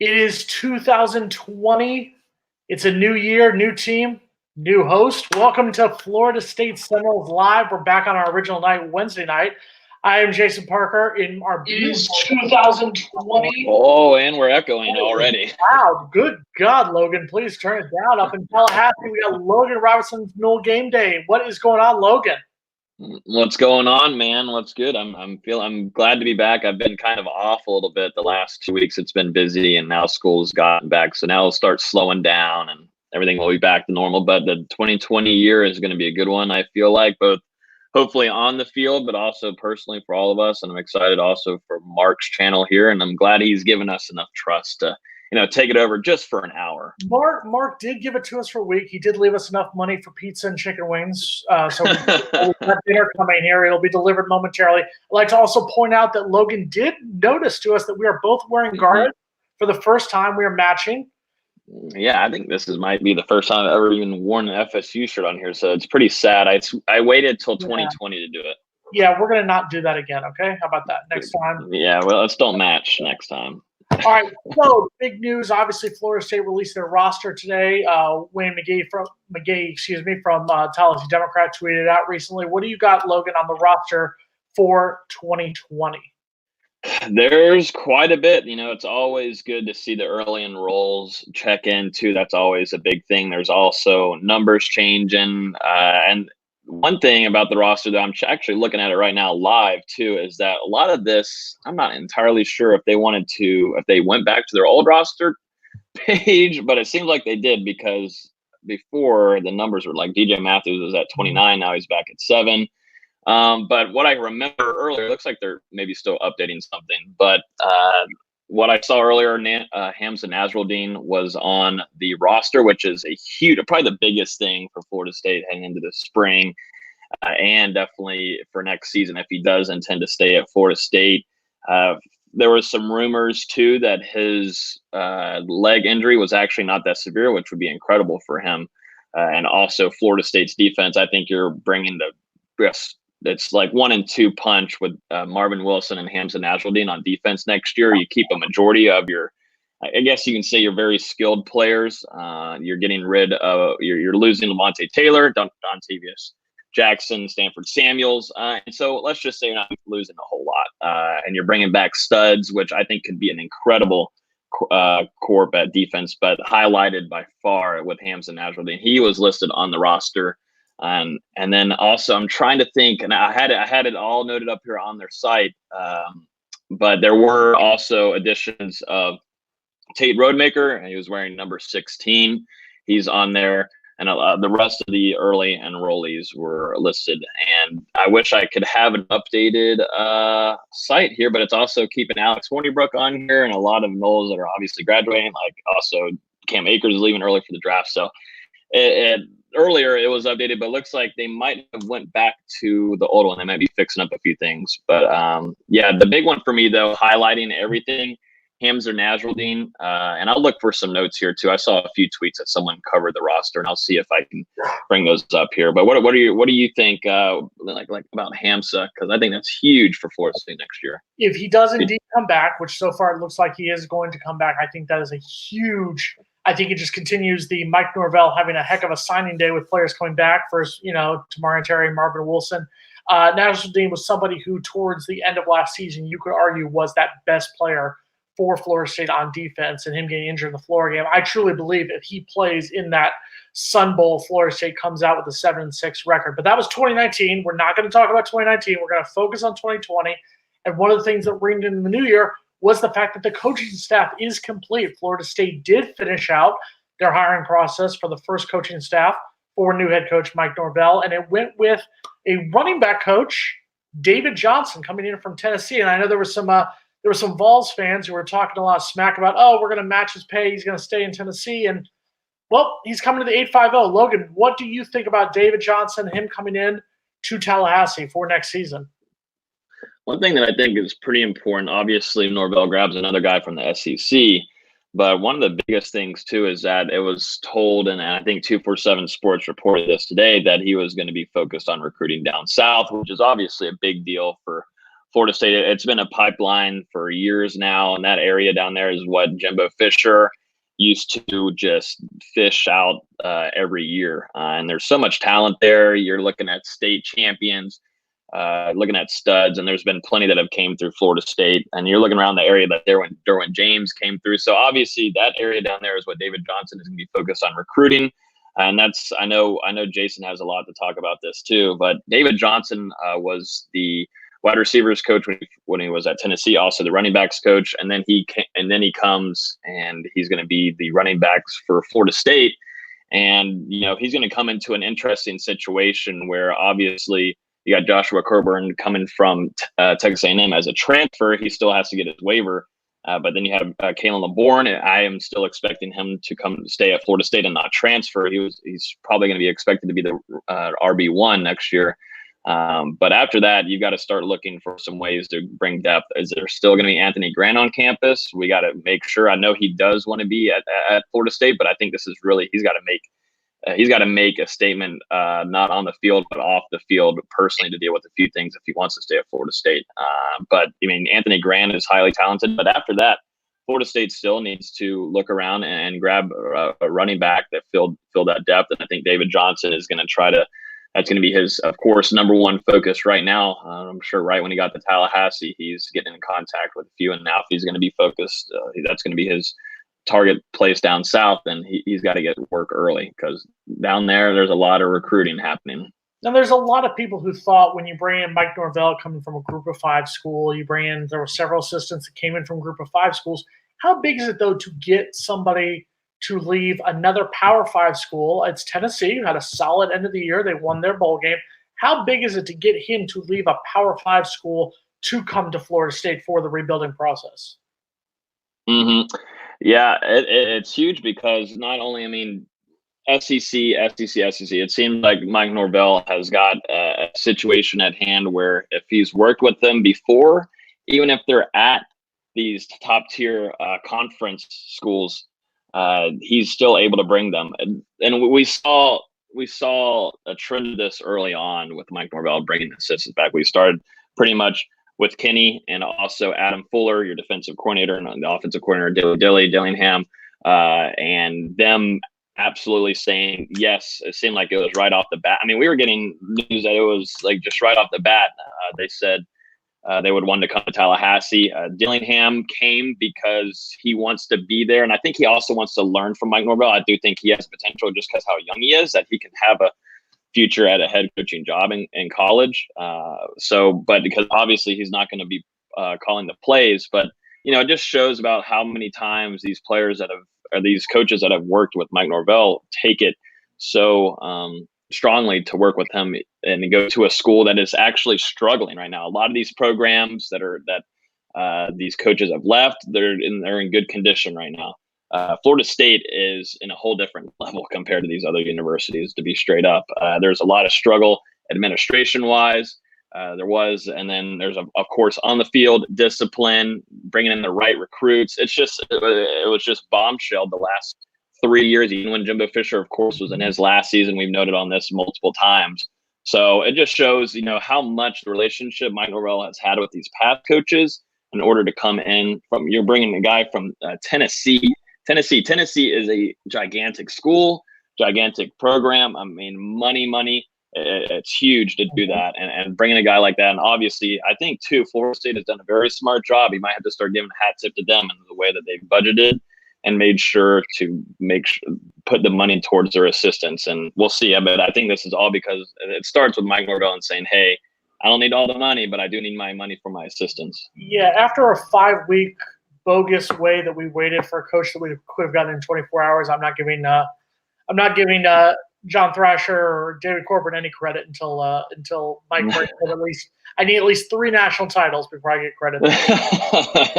It is 2020. It's a new year, new team, new host. Welcome to Florida State Seminoles Live. We're back on our original night, Wednesday night. I am Jason Parker in our. It is 2020. Oh, and we're echoing already. Wow, good God, Logan. Please turn it down. Up in Tallahassee, we got Logan Robertson's Nole Game Day. What is going on, Logan? What's going on, man? What's good? I'm glad to be back. I've been kind of off a little bit the last 2 weeks. It's been busy, and now school's gotten back, so now it'll start slowing down, and everything will be back to normal. But the 2020 year is going to be a good one. I feel like both, hopefully on the field, but also personally for all of us. And I'm excited also for Mark's channel here, and I'm glad he's given us enough trust to take it over just for an hour. Mark did give it to us for a week. He did leave us enough money for pizza and chicken wings. So we've got dinner coming here. It'll be delivered momentarily. I'd like to also point out that Logan did notice to us that we are both wearing garnet for the first time. We are matching. Yeah, I think this might be the first time I've ever even worn an FSU shirt on here, so it's pretty sad. I waited till 2020 to do it. Yeah, we're going to not do that again, okay? How about that next time? Yeah, well, let's don't match next time. All right, so big news. Obviously, Florida State released their roster today. Wayne McGee from Tallahassee Democrat tweeted out recently. What do you got, Logan, on the roster for 2020? There's quite a bit. It's always good to see the early enrolls check in too. That's always a big thing. There's also numbers changing, and one thing about the roster that I'm actually looking at it right now live too is that a lot of this, I'm not entirely sure if they went back to their old roster page, but it seems like they did, because before the numbers were like DJ Matthews was at 29, now he's back at 7. But what I remember earlier, it looks like they're maybe still updating something, but what I saw earlier, Hamza Nasruddin was on the roster, which is a huge, probably the biggest thing for Florida State heading into the spring, and definitely for next season if he does intend to stay at Florida State. There was some rumors too that his leg injury was actually not that severe, which would be incredible for him. And also Florida State's defense, I think you're bringing the best. It's like 1 and 2 punch with Marvin Wilson and Hamza Nasruddin on defense next year. You keep a majority of your, I guess you can say, your very skilled players. You're getting rid of, you're losing Lamonte Taylor, Dontavius Jackson, Stanford Samuels. And so let's just say you're not losing a whole lot. And you're bringing back studs, which I think could be an incredible corp at defense, but highlighted by far with Hamza Nasruddin. He was listed on the roster. And then also I'm trying to think, and I had it all noted up here on their site, but there were also additions of Tate Rodemaker, and he was wearing number 16. He's on there, and the rest of the early enrollees were listed. And I wish I could have an updated site here, but it's also keeping Alex Hornibrook on here, and a lot of Noles that are obviously graduating, like also Cam Akers is leaving early for the draft. So earlier it was updated, but it looks like they might have went back to the old one. They might be fixing up a few things. But yeah, the big one for me though, highlighting everything, Hamza Nasruddin, and I'll look for some notes here too. I saw a few tweets that someone covered the roster, and I'll see if I can bring those up here. But what do you think like about Hamza? Because I think that's huge for Florida State next year. If he does indeed come back, which so far it looks like he is going to come back, I think that is a huge. I think it just continues the Mike Norvell having a heck of a signing day with players coming back. First, Tamarian Terry, Marvin Wilson. Nasruddin was somebody who, towards the end of last season, you could argue was that best player for Florida State on defense, and him getting injured in the Florida game. I truly believe if he plays in that Sun Bowl, Florida State comes out with a 7-6 record. But that was 2019. We're not going to talk about 2019. We're going to focus on 2020. And one of the things that ringed in the new year was the fact that the coaching staff is complete. Florida State did finish out their hiring process for the first coaching staff for new head coach Mike Norvell, and it went with a running back coach, David Johnson, coming in from Tennessee. And I know there were some Vols fans who were talking a lot of smack about, we're going to match his pay, he's going to stay in Tennessee. And, well, he's coming to the 850. Logan, what do you think about David Johnson, him coming in to Tallahassee for next season? One thing that I think is pretty important, obviously Norvell grabs another guy from the SEC, but one of the biggest things too is that it was told, and I think 247 Sports reported this today, that he was going to be focused on recruiting down south, which is obviously a big deal for Florida State, it's been a pipeline for years now, and that area down there is what Jimbo Fisher used to just fish out every year. And there's so much talent there. You're looking at state champions, looking at studs, and there's been plenty that have came through Florida State. And you're looking around the area that Derwin James came through. So obviously that area down there is what David Johnson is going to be focused on recruiting. And that's I know Jason has a lot to talk about this too. But David Johnson was the wide receivers coach when he was at Tennessee, also the running backs coach, and then he comes and he's going to be the running backs for Florida State. And he's going to come into an interesting situation where obviously you got Joshua Coburn coming from Texas A&M as a transfer. He still has to get his waiver. But then you have Kalen LeBourne, and I am still expecting him to stay at Florida State and not transfer. He's probably going to be expected to be the RB1 next year. But after that, you've got to start looking for some ways to bring depth. Is there still going to be Anthony Grant on campus? We got to make sure. I know he does want to be at Florida State, but I think this is really he's got to make a statement, not on the field but off the field personally, to deal with a few things if he wants to stay at Florida State. But I mean, Anthony Grant is highly talented, but after that, Florida State still needs to look around and grab a running back that fill that depth. And I think David Johnson is going to try to. That's going to be his, of course, number one focus right now. I'm sure right when he got to Tallahassee, he's getting in contact with a few. And now if he's going to be focused, that's going to be his target place down south. And he's got to get work early because down there's a lot of recruiting happening. Now, there's a lot of people who thought when you bring in Mike Norvell coming from a Group of 5 school, there were several assistants that came in from Group of 5 schools. How big is it, though, to get somebody to leave another Power 5 school? It's Tennessee, who had a solid end of the year. They won their bowl game. How big is it to get him to leave a Power 5 school to come to Florida State for the rebuilding process? Mm-hmm. Yeah, it's huge because not only, SEC. It seems like Mike Norvell has got a situation at hand where if he's worked with them before, even if they're at these top tier conference schools, he's still able to bring them. And we saw a trend of this early on with Mike Norvell bringing the assistants back. We started pretty much with Kenny and also Adam Fuller, your defensive coordinator, and the offensive coordinator, Dillingham, and them absolutely saying yes. It seemed like it was right off the bat. We were getting news that it was like just right off the bat. They said they would want to come to Tallahassee. Dillingham came because he wants to be there, and I think he also wants to learn from Mike Norvell. I do think he has potential just because how young he is, that he can have a future at a head coaching job in college. But because obviously he's not going to be calling the plays, but it just shows about how many times these these coaches that have worked with Mike Norvell take it so strongly to work with him and go to a school that is actually struggling right now. A lot of these programs that these coaches have left, they're in good condition right now. Florida State is in a whole different level compared to these other universities, to be straight up. There's a lot of struggle administration-wise. And then there's, of course, on the field, discipline, bringing in the right recruits. It was just bombshelled the last 3 years, even when Jimbo Fisher, of course, was in his last season. We've noted on this multiple times. So it just shows, how much the relationship Mike Norvell has had with these past coaches in order to come in from. You're bringing a guy from Tennessee. Tennessee is a gigantic school, gigantic program. Money. It's huge to do that and bringing a guy like that. And obviously, I think, too, Florida State has done a very smart job. You might have to start giving a hat tip to them in the way that they've budgeted and made sure to put the money towards their assistants. And we'll see. But I think this is all because it starts with Mike Norvell and saying, hey, I don't need all the money, but I do need my money for my assistants. Yeah, after a 5-week bogus way that we waited for a coach that we could have gotten in 24 hours, I'm not giving John Thrasher or David Corbin any credit until Mike brings it. I need at least 3 national titles before I get credit.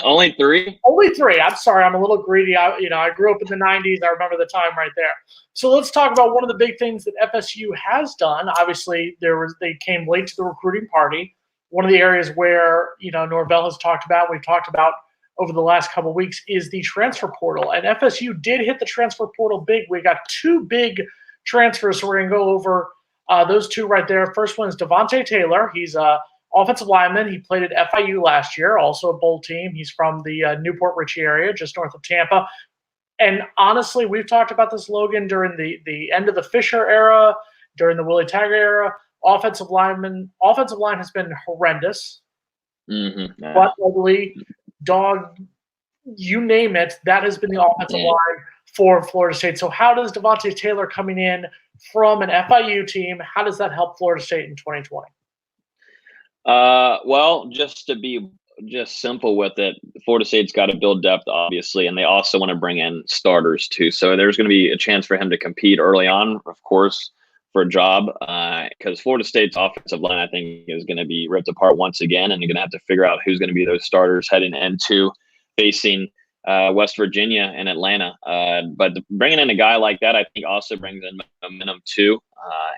Only 3? Only 3. I'm sorry, I'm a little greedy. I grew up in the 90s. I remember the time right there. So let's talk about one of the big things that FSU has done. Obviously, they came late to the recruiting party. One of the areas where Norvell has talked about, we've talked about over the last couple of weeks, is the transfer portal. And FSU did hit the transfer portal big. We got 2 big transfers, so we're going to go over those 2 right there. First one is Devontae Taylor. He's Offensive lineman, he played at FIU last year, also a bowl team. He's from the Newport Richey area, just north of Tampa. And honestly, we've talked about this, Logan, during the end of the Fisher era, during the Willie Taggart era. Offensive line has been horrendous. But ugly, dog, you name it, that has been the offensive line for Florida State. So how does Devontae Taylor coming in from an FIU team, how does that help Florida State in 2020? Well, just to be just simple with it, Florida State's got to build depth, obviously, and they also want to bring in starters too. So there's going to be a chance for him to compete early on, of course, for a job, because Florida State's offensive line, I think, is going to be ripped apart once again, and you're going to have to figure out who's going to be those starters heading into facing West Virginia and Atlanta. But bringing in a guy like that, I think, also brings in momentum too,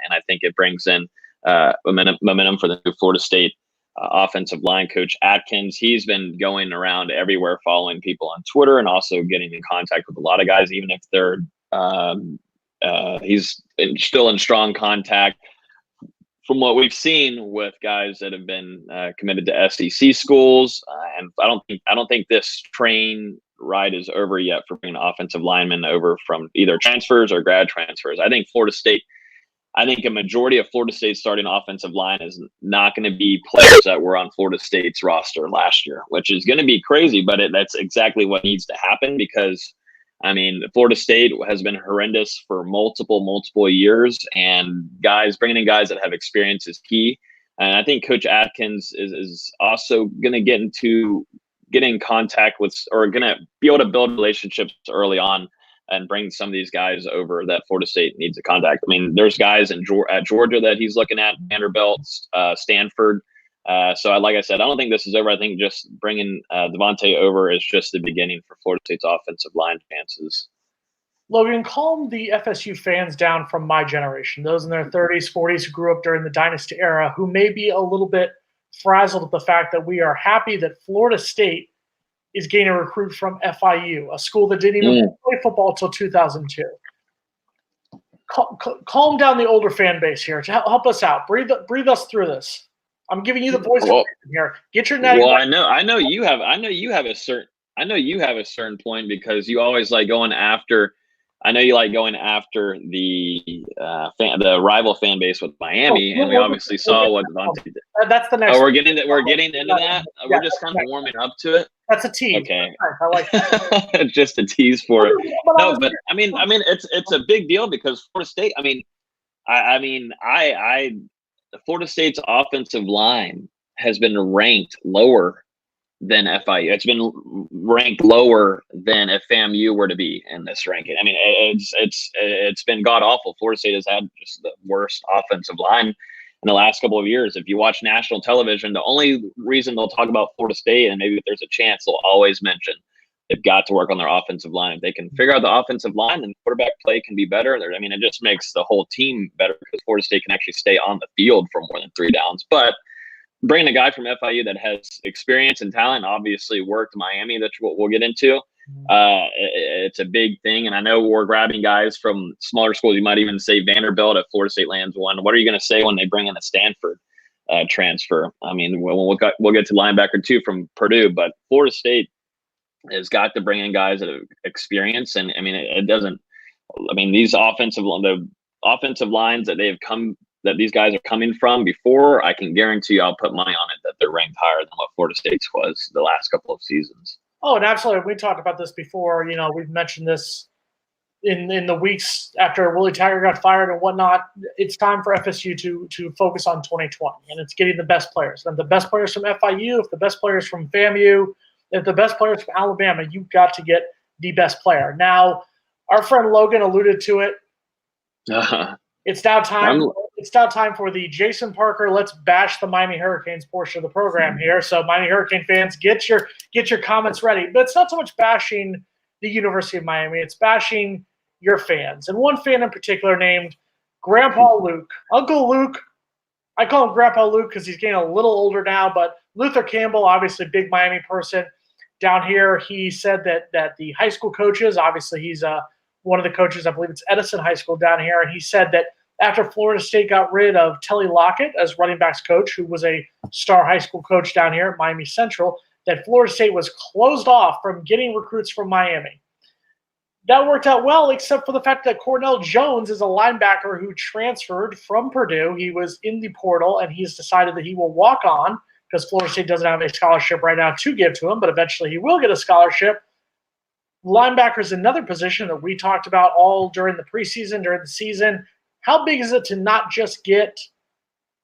and I think it brings in momentum for the new Florida State offensive line coach Atkins. He's been going around everywhere, following people on Twitter, and also getting in contact with a lot of guys, even if they're he's still in strong contact. From what we've seen with guys that have been committed to SEC schools, and I don't think this train ride is over yet for bringing offensive linemen over from either transfers or grad transfers. I think a majority of Florida State's starting offensive line is not going to be players that were on Florida State's roster last year, which is going to be crazy, but that's exactly what needs to happen, because I mean, Florida State has been horrendous for multiple years, and bringing in guys that have experience is key. And I think Coach Atkins is also going to get in contact with, or going to be able to build relationships early on and bring some of these guys over that Florida State needs to contact. I mean, there's guys at Georgia that he's looking at, Vanderbilt, Stanford. So like I said, I don't think this is over. I think just bringing Devontae over is just the beginning for Florida State's offensive line chances. Logan, calm the FSU fans down from my generation, those in their 30s, 40s who grew up during the dynasty era, who may be a little bit frazzled at the fact that we are happy that Florida State is getting a recruit from FIU, a school that didn't even play football until 2002. Calm down the older fan base here to help us out. Breathe us through this. I'm giving you the voice of reason here. Get your name. Well, I know you have a certain point, because you always like going after. I know you like going after the rival fan base with Miami, and we obviously saw what Devontae did. That's the next. Oh, we're getting into that. We're just kind of warming up to it. That's a tease. Okay, I like that. just a tease for it. No, but I mean, it's a big deal, because Florida State. Florida State's offensive line has been ranked lower than FIU. It's been ranked lower than if FAMU were to be in this ranking. I mean, it's been god awful. Florida State has had just the worst offensive line in the last couple of years. If you watch national television, the only reason they'll talk about Florida State, and maybe if there's a chance, they'll always mention they've got to work on their offensive line. If they can figure out the offensive line, then quarterback play can be better. I mean, it just makes the whole team better, because Florida State can actually stay on the field for more than 3 downs. But bringing a guy from FIU that has experience and talent, obviously worked Miami, that's what we'll get into. It's a big thing. And I know we're grabbing guys from smaller schools. You might even say Vanderbilt if Florida State lands one. What are you going to say when they bring in a Stanford transfer? I mean, we'll get to linebacker too from Purdue, but Florida State has got to bring in guys that have experience. And I mean, these offensive lines that these guys are coming from before, I can guarantee you, I'll put money on it that they're ranked higher than what Florida State's was the last couple of seasons. Oh, and absolutely. We talked about this before. You know, we've mentioned this in the weeks after Willie Taggart got fired and whatnot. It's time for FSU to focus on 2020, and it's getting the best players. And the best players from FIU, if the best players from FAMU, if the best players from Alabama, you've got to get the best player. Now, our friend Logan alluded to it. It's now time. It's now time for the Jason Parker "Let's Bash the Miami Hurricanes" portion of the program here. So, Miami Hurricane fans, get your comments ready. But it's not so much bashing the University of Miami; it's bashing your fans, and one fan in particular named Grandpa Luke, Uncle Luke. I call him Grandpa Luke because he's getting a little older now. But Luther Campbell, obviously a big Miami person down here, he said that the high school coaches, obviously he's one of the coaches, I believe it's Edison High School down here, and he said that after Florida State got rid of Telly Lockett as running backs coach, who was a star high school coach down here at Miami Central, that Florida State was closed off from getting recruits from Miami. That worked out well, except for the fact that Cornell Jones is a linebacker who transferred from Purdue. He was in the portal, and he's decided that he will walk on because Florida State doesn't have a scholarship right now to give to him, but eventually he will get a scholarship. Linebacker is another position that we talked about all during the preseason, during the season. How big is it to not just get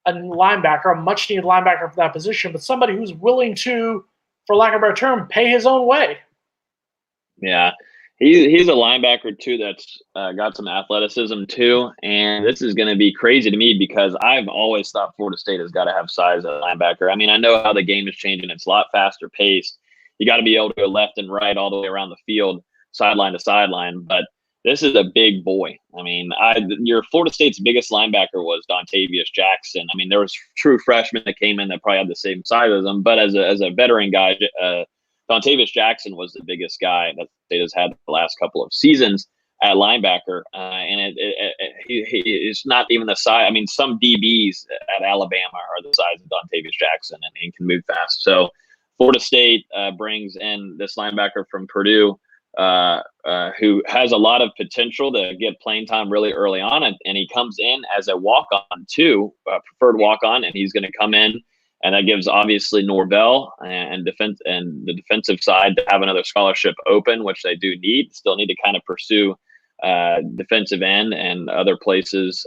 a linebacker, a much-needed linebacker for that position, but somebody who's willing to, for lack of a better term, pay his own way? Yeah. He's a linebacker, too, that's got some athleticism, too. And this is going to be crazy to me because I've always thought Florida State has got to have size at linebacker. I mean, I know how the game is changing. It's a lot faster paced. You got to be able to go left and right all the way around the field, sideline to sideline. But this is a big boy. I mean, your Florida State's biggest linebacker was Dontavius Jackson. I mean, there was true freshmen that came in that probably had the same size as him. But as a veteran guy, Dontavius Jackson was the biggest guy that State has had the last couple of seasons at linebacker, and it's not even the size. I mean, some DBs at Alabama are the size of Dontavius Jackson and can move fast. So Florida State brings in this linebacker from Purdue who has a lot of potential to get playing time really early on, and he comes in as a walk-on too, preferred walk-on, and he's going to come in. And that gives obviously Norvell and the defensive side to have another scholarship open, which they do need. Still need to kind of pursue defensive end and other places.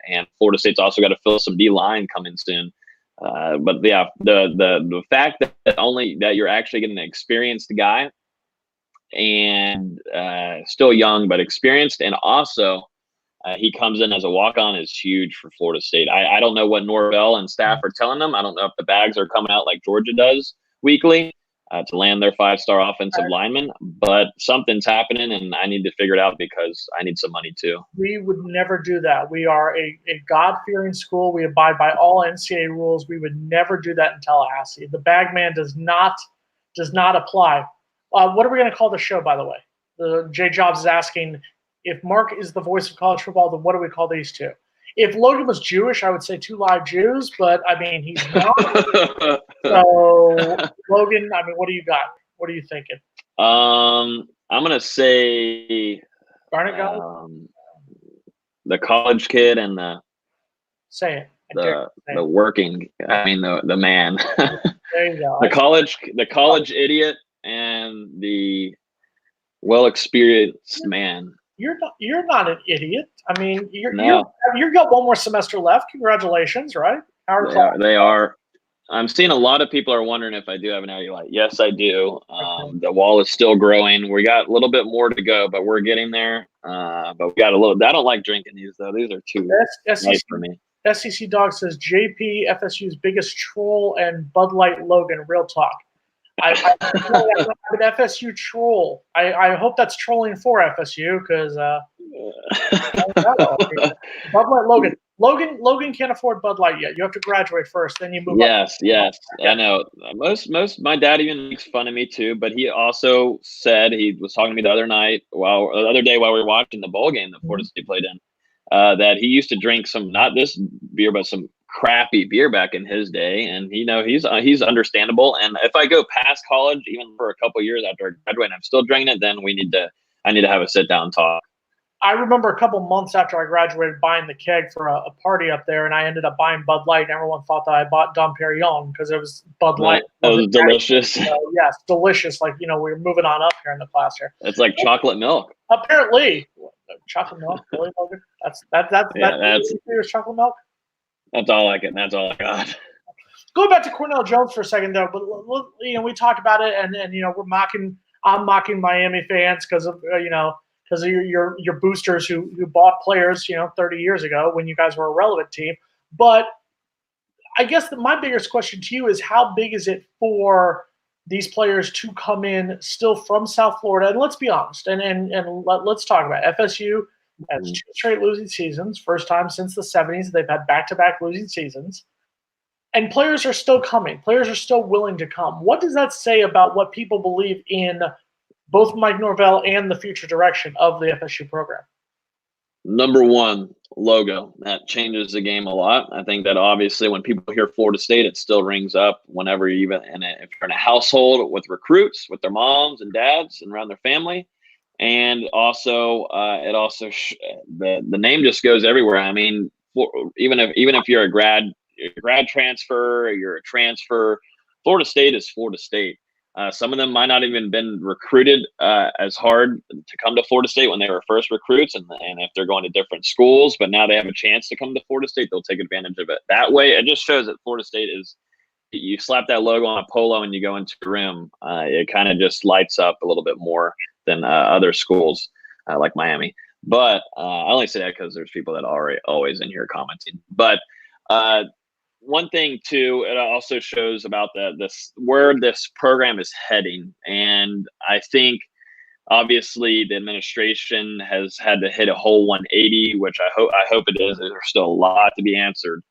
And Florida State's also got to fill some D line coming soon. But yeah, the fact that you're actually getting an experienced guy and still young but experienced, and also he comes in as a walk-on is huge for Florida State. I don't know what Norvell and staff are telling them. I don't know if the bags are coming out like Georgia does weekly to land their 5-star offensive lineman, but something's happening, and I need to figure it out because I need some money too. We would never do that. We are a God-fearing school. We abide by all NCAA rules. We would never do that in Tallahassee. The bag man does not apply. What are we going to call the show, by the way? Jay Jobs is asking, if Mark is the voice of college football, then what do we call these two? If Logan was Jewish, I would say Two Live Jews, but I mean, he's not. So, Logan, I mean, what do you got? What are you thinking? I'm going to say Garnet guy? The college kid and Say it. The working, I mean, the man. There you go. the college idiot and the well-experienced man. You're not an idiot. I mean, you've got one more semester left. Congratulations, right? They are. I'm seeing a lot of people are wondering if I do have an LU light. Yes, I do. The wall is still growing. We got a little bit more to go, but we're getting there. But we got a little. I don't like drinking these though. These are too nice for me. SEC Dog says JP FSU's biggest troll and Bud Light Logan. Real talk. I'm an FSU troll. I hope that's trolling for FSU because Bud Light Logan can't afford Bud Light yet. You have to graduate first, then you move. Yes. I know. Most my dad even makes fun of me too, but he also said, he was talking to me the other day while we were watching the bowl game that Florida State played in, that he used to drink some, not this beer, but some crappy beer back in his day, and he's understandable. And if I go past college, even for a couple of years after I graduate, and I'm still drinking it, then I need to have a sit down talk. I remember a couple months after I graduated buying the keg for a party up there, and I ended up buying Bud Light. And everyone thought that I bought Dom Perignon because it was Bud Light. It was delicious. Yes, delicious. Like, we're moving on up here in the class here. It's like chocolate milk. Apparently, chocolate milk. Really, Logan? That's chocolate milk. That's all I got. Going back to Cornell Jones for a second, though, but we talked about it, and I'm mocking Miami fans because of your boosters who bought players 30 years ago when you guys were a relevant team. But I guess my biggest question to you is, how big is it for these players to come in still from South Florida? And let's be honest, and let's talk about it. FSU has 2 straight losing seasons, first time since the 70s. They've had back-to-back losing seasons. And players are still coming. Players are still willing to come. What does that say about what people believe in both Mike Norvell and the future direction of the FSU program? Number one, logo. That changes the game a lot. I think that obviously when people hear Florida State, it still rings up whenever you even, and if you're in a household with recruits, with their moms and dads and around their family. And also, the name just goes everywhere. I mean, even if you're a grad transfer, or you're a transfer, Florida State is Florida State. Some of them might not even been recruited as hard to come to Florida State when they were first recruits, and if they're going to different schools, but now they have a chance to come to Florida State, they'll take advantage of it. That way, it just shows that Florida State is. You slap that logo on a polo and you go into the rim, it kind of just lights up a little bit more than other schools like Miami. But I only say that because there's people that are always in here commenting. But one thing too, it also shows about this where this program is heading, and I think obviously the administration has had to hit a whole 180, which I hope it is. There's still a lot to be answered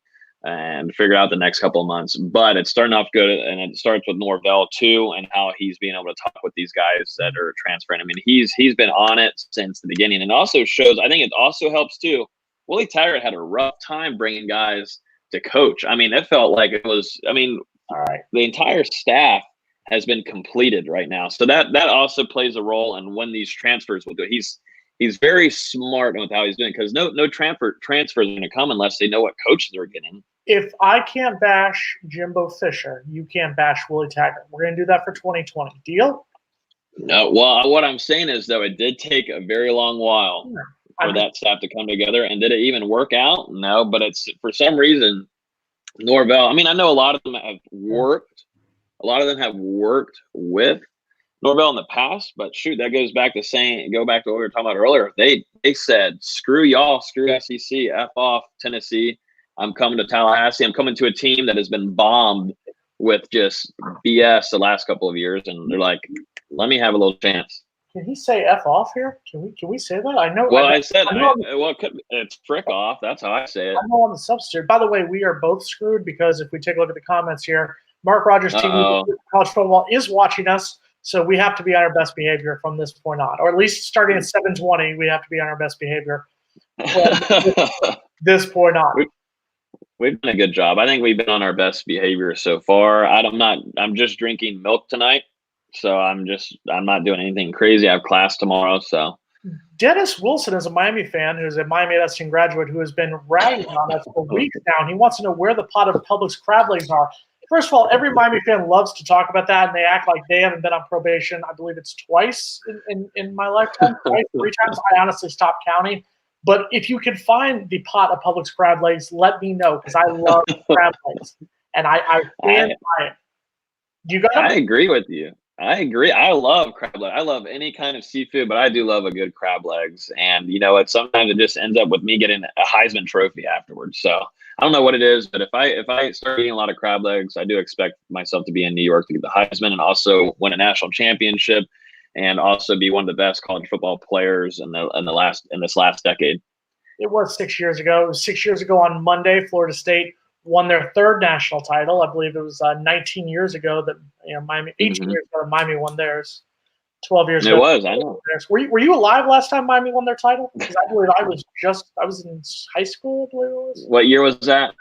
and figure out the next couple of months. But it's starting off good, and it starts with Norvell too, and how he's being able to talk with these guys that are transferring. I mean, he's been on it since the beginning, and also shows. I think it also helps too. Willie Taggart had a rough time bringing guys to coach. I mean, it felt like it was. I mean, All right. the entire staff has been completed right now, so that also plays a role in when these transfers will do. He's very smart with how he's doing, because no transfers are going to come unless they know what coaches they're getting. If I can't bash Jimbo Fisher, you can't bash Willie Taggart. We're going to do that for 2020. Deal? No. Well, what I'm saying is, though, it did take a very long while for that staff to come together. And did it even work out? No. But it's for some reason, Norvell. I mean, I know a lot of them have worked. A lot of them have worked with Norvell in the past. But shoot, that goes back to what we were talking about earlier. They said, screw y'all, screw SEC, F off Tennessee. I'm coming to Tallahassee. I'm coming to a team that has been bombed with just BS the last couple of years, and they're like, "Let me have a little chance." Can he say "f off" here? Can we say that? I know. Well, it's frick off. That's how I say it. I know on the substitute. By the way, we are both screwed because if we take a look at the comments here, Mark Rogers TV College Football is watching us, so we have to be on our best behavior from this point on, or at least starting at 7:20, we have to be on our best behavior from this point on. We've done a good job. I think we've been on our best behavior so far. I'm just drinking milk tonight, so I'm not doing anything crazy. I have class tomorrow, so. Dennis Wilson is a Miami fan who's a Miami Edison graduate who has been ragging on us for weeks now, and he wants to know where the pot of Publix crab legs are. First of all, every Miami fan loves to talk about that, and they act like they haven't been on probation. I believe it's twice in my lifetime, twice, 3 times. I honestly stopped counting. But if you can find the pot of Publix crab legs, let me know, because I love crab legs, and I stand by it. You got them? I agree with you. I agree. I love crab legs. I love any kind of seafood, but I do love a good crab legs. And sometimes it just ends up with me getting a Heisman Trophy afterwards. So I don't know what it is, but if I start eating a lot of crab legs, I do expect myself to be in New York to get the Heisman and also win a national championship, and also be one of the best college football players in this last decade. It was 6 years ago. It was 6 years ago on Monday. Florida State won their 3rd national title. I believe it was 19 years ago that Miami. 18 years ago Miami won theirs. 12 years ago. It was. I know. Were you alive last time Miami won their title? Because I believe I was in high school. I believe it was. What year was that?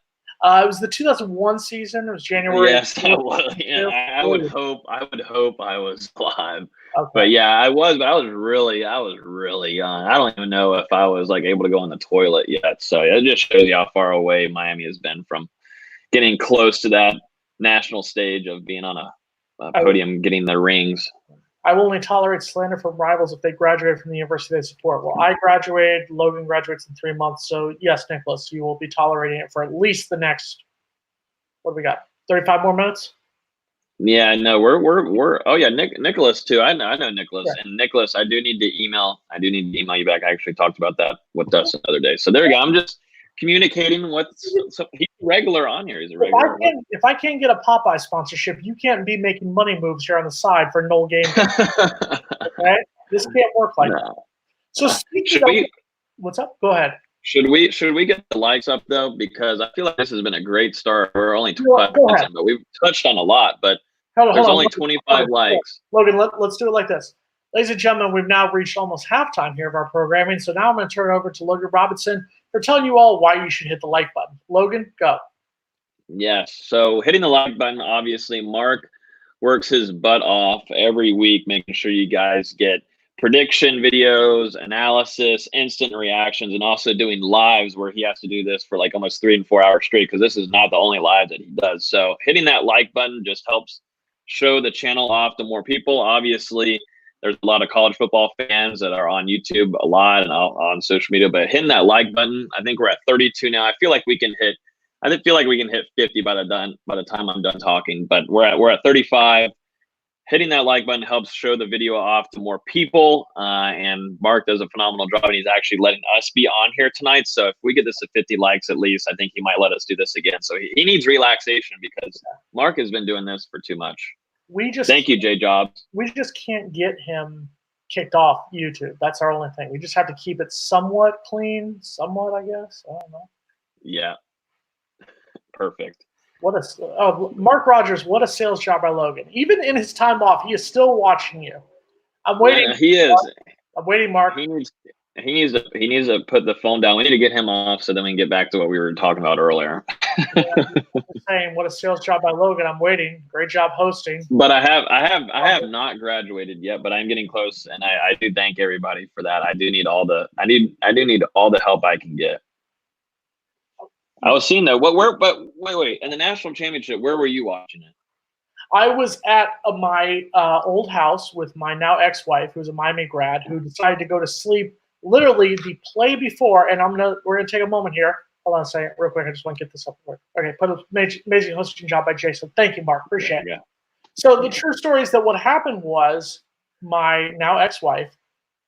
It was the 2001 season. It was January. Yes, I was. Yeah, I would hope I was alive. Okay. But yeah, I was. But I was really young. I don't even know if I was able to go in the toilet yet. So it just shows you how far away Miami has been from getting close to that national stage of being on a podium, getting the rings. I will only tolerate slander from rivals if they graduate from the university they support. Well, I graduated. Logan graduates in 3 months. So, yes, Nicholas, you will be tolerating it for at least the next, what do we got, 35 more minutes? Yeah, no, we're oh, yeah, Nicholas, too. I know Nicholas. Yeah. And, Nicholas, I do need to email you back. I actually talked about that with us the other day. So, there we go. I'm just communicating with he's a regular on here. He's a regular. If I can't get a Popeye sponsorship, you can't be making money moves here on the side for no game. Okay, this can't work like that. So what's up? Go ahead. Should we get the likes up though? Because I feel like this has been a great start. We're only 25 minutes in, but we've touched on a lot. But there's only 25 likes. Logan, let's do it like this. Ladies and gentlemen, we've now reached almost halftime here of our programming, so now I'm going to turn it over to Logan Robinson for telling you all why you should hit the like button. Logan, go. Yes. So hitting the like button, obviously, Mark works his butt off every week, making sure you guys get prediction videos, analysis, instant reactions, and also doing lives where he has to do this for like almost 3 and 4 hours straight, because this is not the only live that he does. So hitting that like button just helps show the channel off to more people. Obviously, there's a lot of college football fans that are on YouTube a lot and on social media, but hitting that like button, I think we're at 32 now. I feel like we can hit 50 by the time I'm done talking, but we're at 35. Hitting that like button helps show the video off to more people, and Mark does a phenomenal job, and he's actually letting us be on here tonight. So if we get this at 50 likes at least, I think he might let us do this again. So he needs relaxation because Mark has been doing this for too much. Thank you, Jay Jobs. We just can't get him kicked off YouTube. That's our only thing. We just have to keep it somewhat clean, I guess. I don't know. Yeah. Perfect. Mark Rogers, what a sales job by Logan. Even in his time off, he is still watching you. I'm waiting. Yeah, he is. I'm waiting, Mark. He needs to put the phone down. We need to get him off so then we can get back to what we were talking about earlier. Yeah, I'm saying what a sales job by Logan. I'm waiting. Great job hosting. But I have not graduated yet, but I'm getting close, and I do thank everybody for that. I do need all the help I can get. I was seeing that. Wait. In the national championship, where were you watching it? I was at my old house with my now ex-wife, who's a Miami grad, who decided to go to sleep literally the play before. And we're gonna take a moment here. Hold on a second, real quick. I just want to get this up. Okay, put an amazing hosting job by Jason. Thank you, Mark. Appreciate it. Yeah. So the true story is that what happened was my now ex-wife,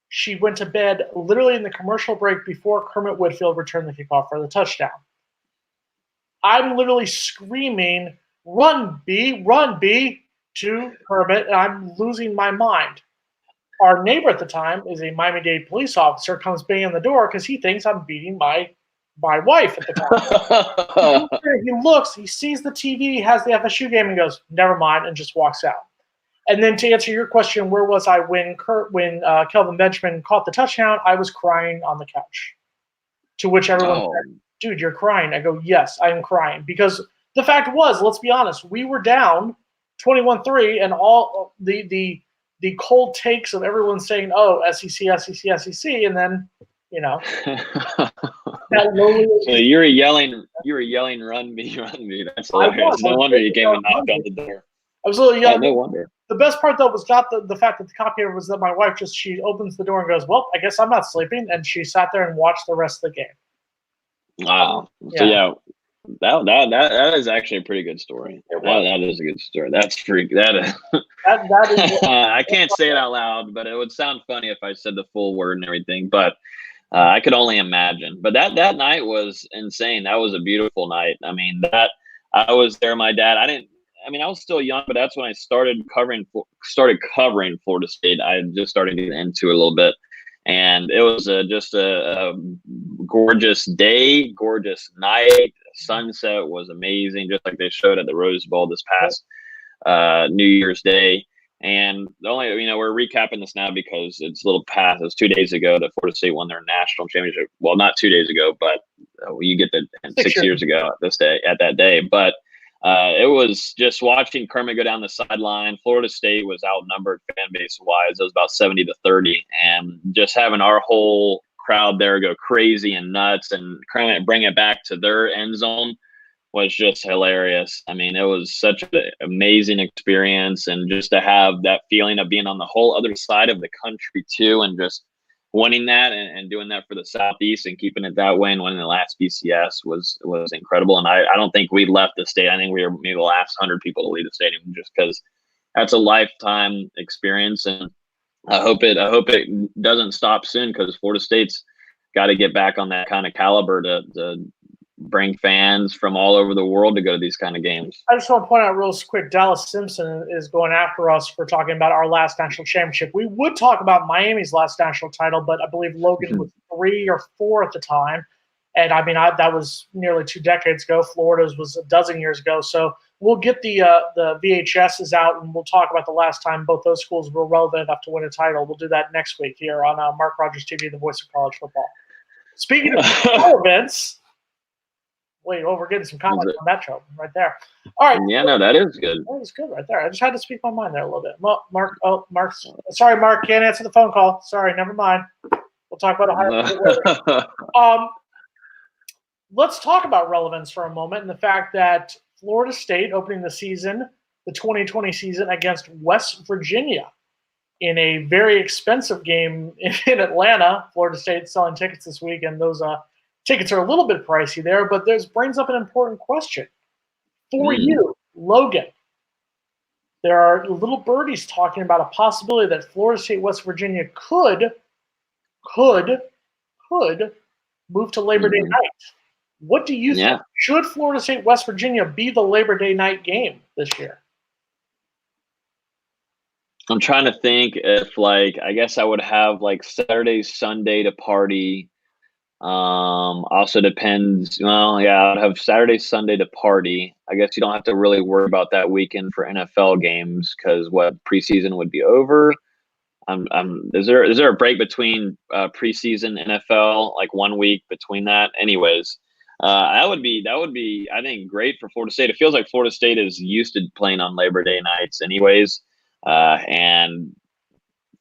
she went to bed literally in the commercial break before Kermit Whitfield returned the kickoff for the touchdown. I'm literally screaming, run, B, to Kermit, and I'm losing my mind. Our neighbor at the time is a Miami-Dade police officer, comes banging on the door because he thinks I'm beating my wife at the time. He looks, he sees the TV, has the FSU game, and goes, never mind, and just walks out. And then to answer your question, where was I when Kelvin Benjamin caught the touchdown? I was crying on the couch. To which everyone said, dude, you're crying. I go, yes, I am crying. Because the fact was, let's be honest, we were down 21-3, and all the cold takes of everyone saying, oh, SEC, and then, that lowly. So you were yelling, run me. That's hilarious. No wonder you came and knocked on the door. I was a little young. No wonder. The best part, though, was not the fact that the copy was that my wife she opens the door and goes, well, I guess I'm not sleeping. And she sat there and watched the rest of the game. Wow. So yeah, that is actually a pretty good story. That is a good story. That's freak. That is. I can't say it out loud, but it would sound funny if I said the full word and everything. But I could only imagine. But that night was insane. That was a beautiful night. I mean, I was there. My dad. I was still young, but that's when I started covering Florida State. I just started getting into it a little bit. And it was just a gorgeous day, gorgeous night. Sunset was amazing, just like they showed at the Rose Bowl this past New Year's Day. And the only, we're recapping this now because it's a little past. It was 2 days ago that Florida State won their national championship. Well, not 2 days ago, but you get the 6 years ago at that day. But it was just watching Kermit go down the sideline. Florida State was outnumbered fan base wise. It was about 70-30, and just having our whole crowd there go crazy and nuts, and Kermit bring it back to their end zone was just hilarious. I mean, it was such an amazing experience, and just to have that feeling of being on the whole other side of the country too, and just winning that and doing that for the Southeast and keeping it that way and winning the last BCS was incredible. And I don't think we left the state. I think we were maybe the last 100 people to leave the stadium, just because that's a lifetime experience. And I hope it doesn't stop soon, because Florida State's got to get back on that kind of caliber to bring fans from all over the world to go to these kind of games. I just want to point out real quick, Dallas Simpson is going after us for talking about our last national championship. We would talk about Miami's last national title, but I believe Logan was 3 or 4 at the time. And that was nearly 2 decades ago. Florida's was a dozen years ago. So we'll get the VHSs out, and we'll talk about the last time both those schools were relevant enough to win a title. We'll do that next week here on Mark Rogers TV, the voice of college football. Speaking of relevance, we're getting some comments on that show right there. All right. Yeah, no, that is good. That was good right there. I just had to speak my mind there a little bit. Mark. Sorry, Mark, can't answer the phone call. Sorry, never mind. We'll talk about Ohio. Let's talk about relevance for a moment and the fact that Florida State opening the season, the 2020 season, against West Virginia in a very expensive game in Atlanta. Florida State selling tickets this week, and those tickets are a little bit pricey there, but this brings up an important question. For you, Logan, there are little birdies talking about a possibility that Florida State, West Virginia could move to Labor Day night. What do you think? Should Florida State, West Virginia be the Labor Day night game this year? I'm trying to think if, I guess I would have Saturday, Sunday to party. Also depends. Well, yeah, I'd have Saturday, Sunday to party. I guess you don't have to really worry about that weekend for NFL games because preseason would be over. Is there a break between preseason NFL, 1 week between that? Anyways, that would be I think great for Florida State. It feels like Florida State is used to playing on Labor Day nights, anyways, and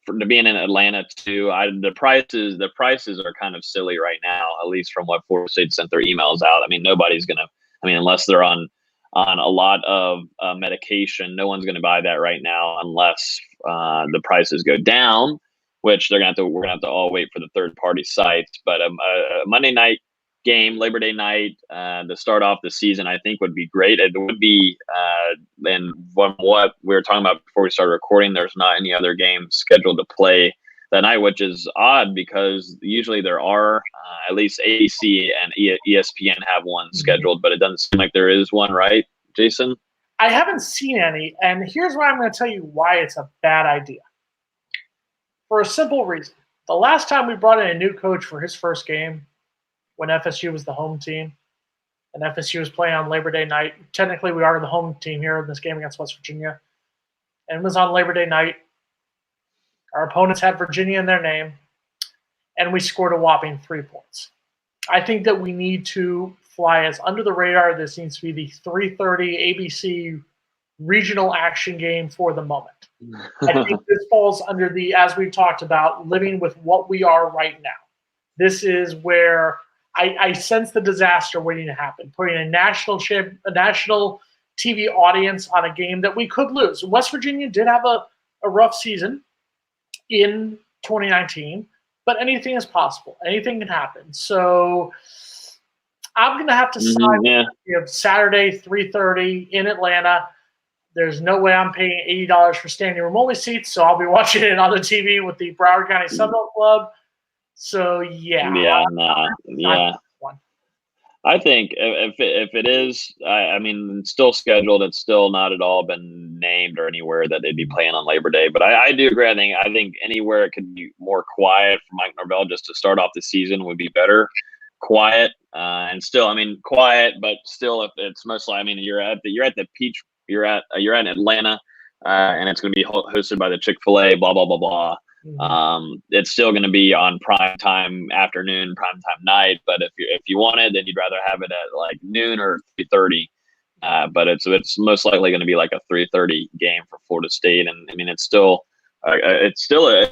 to being in Atlanta too. The prices are kind of silly right now, at least from what Florida State sent their emails out. I mean, nobody's gonna. I mean, unless they're on a lot of medication, no one's gonna buy that right now unless the prices go down, which we're gonna have to all wait for the third party sites. But a Monday night game, Labor Day night, to start off the season, I think would be great. It would be, and from what we were talking about before we started recording, there's not any other games scheduled to play that night, which is odd because usually there are. At least ABC and ESPN have one scheduled, but it doesn't seem like there is one, right, Jason? I haven't seen any, and here's why I'm going to tell you why it's a bad idea. For a simple reason. The last time we brought in a new coach for his first game, when FSU was the home team, and FSU was playing on Labor Day night. Technically, we are the home team here in this game against West Virginia, and it was on Labor Day night. Our opponents had Virginia in their name, and we scored a whopping 3 points. I think that we need to fly as under the radar. This needs to be the 3:30 ABC regional action game for the moment. I think this falls under the, as we've talked about, living with what we are right now. This is where I sense the disaster waiting to happen, putting a national TV audience on a game that we could lose. West Virginia did have a rough season in 2019, but anything is possible. Anything can happen. So I'm going to have to sign with Saturday, 3:30 in Atlanta. There's no way I'm paying $80 for standing room only seats, so I'll be watching it on the TV with the Broward County Sunbelt Club. So I think if it is, I mean, it's still scheduled. It's still not at all been named or anywhere that they'd be playing on Labor Day. But I do agree. I think anywhere it could be more quiet for Mike Norvell just to start off the season would be better. Quiet and still, quiet, but still, if it's mostly, you're at the Peach, you're at Atlanta, and it's going to be hosted by the Chick-fil-A, blah blah blah blah. It's still going to be on prime time afternoon, prime time night. But if you want it, then you'd rather have it at noon or 3:30. But it's most likely going to be a 3:30 game for Florida State, and it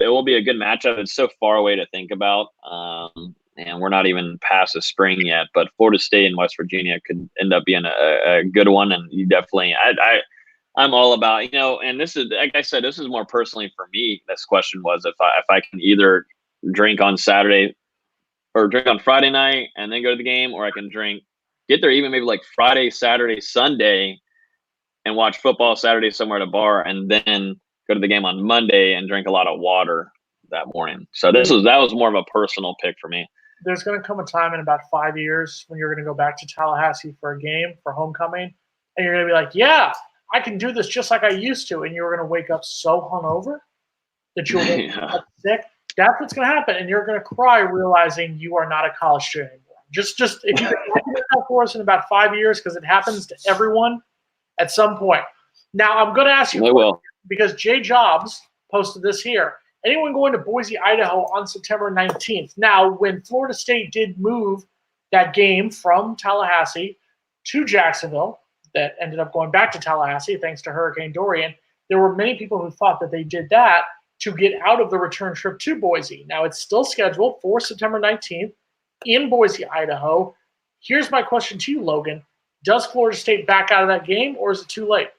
will be a good matchup. It's so far away to think about, and we're not even past the spring yet. But Florida State and West Virginia could end up being a good one, and you definitely I'm all about, and this is, like I said, this is more personally for me. This question was if I can either drink on Saturday or drink on Friday night and then go to the game, or I can get there even maybe Friday, Saturday, Sunday and watch football Saturday somewhere at a bar and then go to the game on Monday and drink a lot of water that morning. So that was more of a personal pick for me. There's going to come a time in about 5 years when you're going to go back to Tallahassee for a game for homecoming, and you're going to be like, yeah, I can do this just like I used to, and you're going to wake up so hungover that you'll wake up sick. That's what's going to happen, and you're going to cry realizing you are not a college student anymore. Just if you can look at that for us in about 5 years, because it happens to everyone at some point. Now, I'm going to ask you They will. because Jay Jobs posted this here. Anyone going to Boise, Idaho on September 19th? Now, when Florida State did move that game from Tallahassee to Jacksonville, that ended up going back to Tallahassee thanks to Hurricane Dorian, there were many people who thought that they did that to get out of the return trip to Boise. Now, it's still scheduled for September 19th in Boise, Idaho. Here's my question to you, Logan. Does Florida State back out of that game, or is it too late?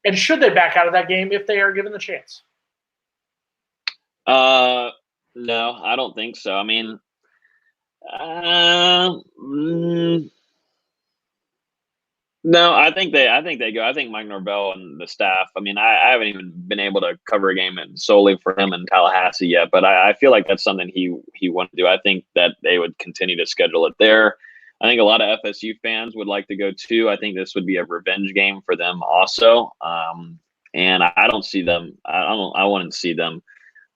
And should they back out of that game if they are given the chance? No, I don't think so. I mean, no, I think they go. I think Mike Norvell and the staff. I mean, I haven't even been able to cover a game solely for him in Tallahassee yet, but I feel like that's something he wanted to do. I think that they would continue to schedule it there. I think a lot of FSU fans would like to go too. I think this would be a revenge game for them also. And I don't see them. I wouldn't see them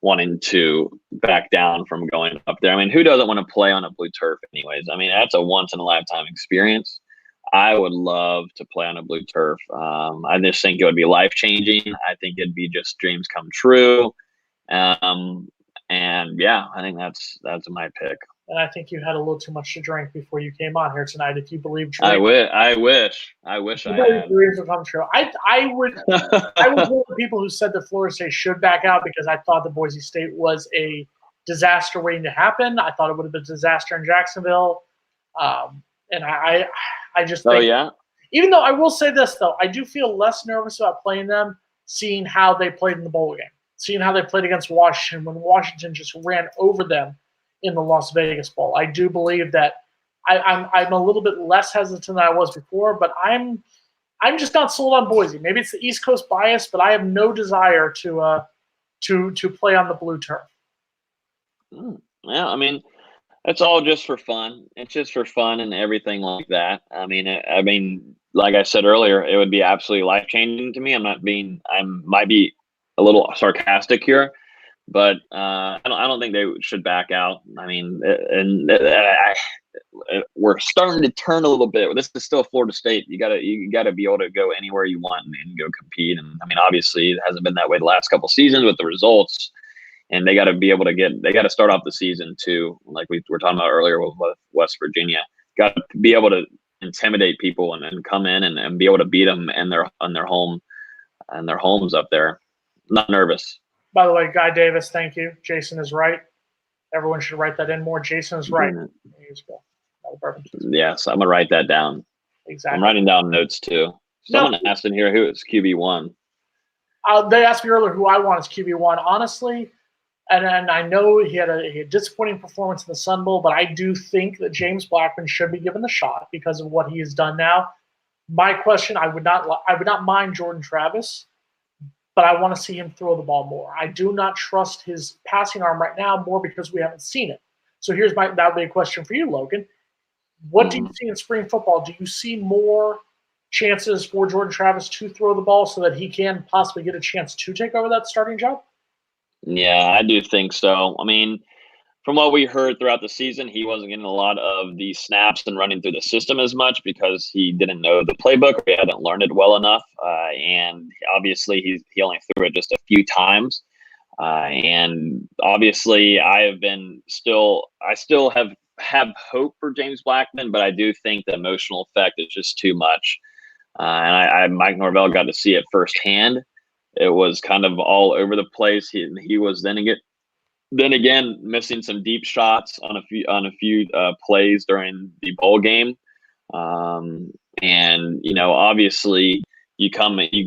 wanting to back down from going up there. I mean, who doesn't want to play on a blue turf anyways? I mean, that's a once in a lifetime experience. I would love to play on a blue turf. I just think it would be life changing. I think it'd be just dreams come true. And yeah, I think that's my pick. And I think you had a little too much to drink before you came on here tonight. If you believe dreams, I wish I had. Dreams would come true. I would one of the people who said that Florida State should back out because I thought that Boise State was a disaster waiting to happen. I thought it would have been a disaster in Jacksonville. And I just think, even though I will say this, though, I do feel less nervous about playing them, seeing how they played in the bowl game, seeing how they played against Washington when Washington just ran over them in the Las Vegas Bowl. I do believe that I'm a little bit less hesitant than I was before, but I'm just not sold on Boise. Maybe it's the East Coast bias, but I have no desire to play on the blue turf. Yeah, I mean, it's all just for fun. It's just for fun and everything like that. I mean, like I said earlier, it would be absolutely life changing to me. I might be a little sarcastic here, but I don't think they should back out. I mean, we're starting to turn a little bit. This is still Florida State. You gotta be able to go anywhere you want and go compete. And I mean, obviously, it hasn't been that way the last couple of seasons with the results. And they got to be able to they got to start off the season too, like we were talking about earlier with West Virginia. Got to be able to intimidate people and come in and be able to beat them in their homes up there. Not nervous. By the way, Guy Davis, thank you. Jason is right. Everyone should write that in more. Jason is right. Yes, I'm gonna write that down. Exactly. I'm writing down notes too. Someone asked in here who is QB1. They asked me earlier who I want as QB1. Honestly, and I know he had a disappointing performance in the Sun Bowl, but I do think that James Blackman should be given the shot because of what he has done now. My question: I would not mind Jordan Travis, but I want to see him throw the ball more. I do not trust his passing arm right now more because we haven't seen it. So that would be a question for you, Logan. What do you see in spring football? Do you see more chances for Jordan Travis to throw the ball so that he can possibly get a chance to take over that starting job? Yeah, I do think so. I mean, from what we heard throughout the season, he wasn't getting a lot of the snaps and running through the system as much because he didn't know the playbook or he hadn't learned it well enough. And obviously, he only threw it just a few times. And obviously, I still have hope for James Blackman, but I do think the emotional effect is just too much. And Mike Norvell got to see it firsthand. It was kind of all over the place. He was then again missing some deep shots on a few plays during the bowl game. And obviously you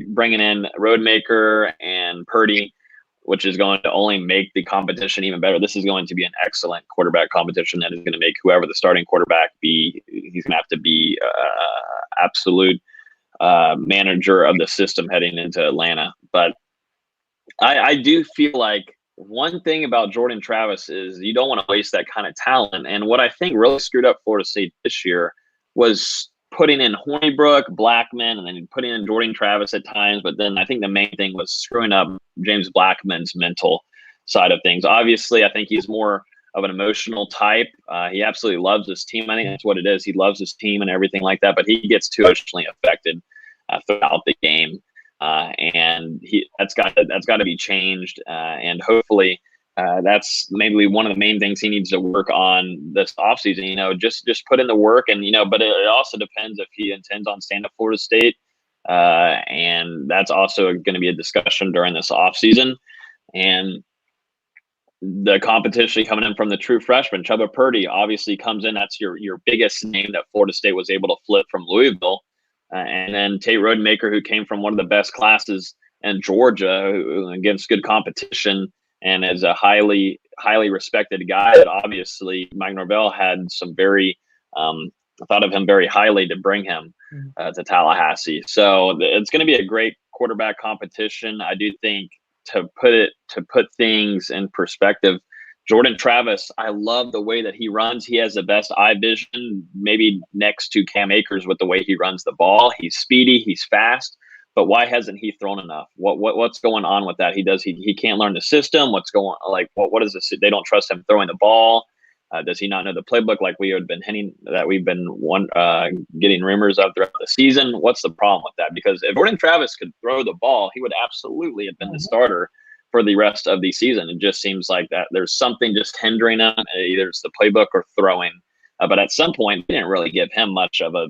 bringing in Roadmaker and Purdy, which is going to only make the competition even better. This is going to be an excellent quarterback competition that is going to make whoever the starting quarterback be. He's going to have to be absolute manager of the system heading into Atlanta. But I do feel like one thing about Jordan Travis is you don't want to waste that kind of talent. And what I think really screwed up Florida State this year was putting in Hornibrook, Blackman, and then putting in Jordan Travis at times. But then I think the main thing was screwing up James Blackman's mental side of things. Obviously, I think he's more of an emotional type. He absolutely loves his team. I think that's what it is. He loves his team and everything like that, but he gets too emotionally affected. throughout the game, and that's got to be changed, and hopefully. That's maybe one of the main things he needs to work on this offseason. Just put in the work, and but it also depends if he intends on staying at Florida State, and that's also going to be a discussion during this offseason. And the competition coming in from the true freshman, Chubba Purdy, obviously comes in. That's your biggest name that Florida State was able to flip from Louisville, and then Tate Rodemaker, who came from one of the best classes in Georgia, against good competition. And as a highly respected guy, that obviously Mike Norvell had some thought of him very highly to bring him to Tallahassee. So it's going to be a great quarterback competition. I do think to put things in perspective, Jordan Travis, I love the way that he runs. He has the best eye vision, maybe next to Cam Akers, with the way he runs the ball. He's speedy, he's fast. But why hasn't he thrown enough? What's going on with that? He can't learn the system. What's going what is this? They don't trust him throwing the ball. Does he not know the playbook like we had been hinting that we've been getting rumors of throughout the season? What's the problem with that? Because if Jordan Travis could throw the ball, he would absolutely have been the starter for the rest of the season. It just seems like that there's something just hindering him. Either it's the playbook or throwing. But at some point, we didn't really give him much of a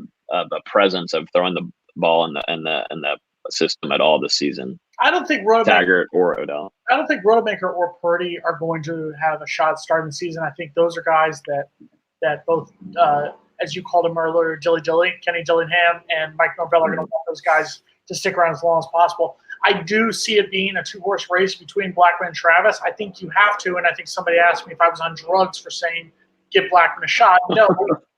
presence of throwing the ball in the system at all this season. I don't think Taggart or Odell. I don't think Rodemaker or Purdy are going to have a shot starting the season. I think those are guys that both, as you called them earlier, Kenny Dillingham, and Mike Norvell are going to want those guys to stick around as long as possible. I do see it being a two-horse race between Blackman and Travis. I think you have to, and I think somebody asked me if I was on drugs for saying give Blackman a shot. No,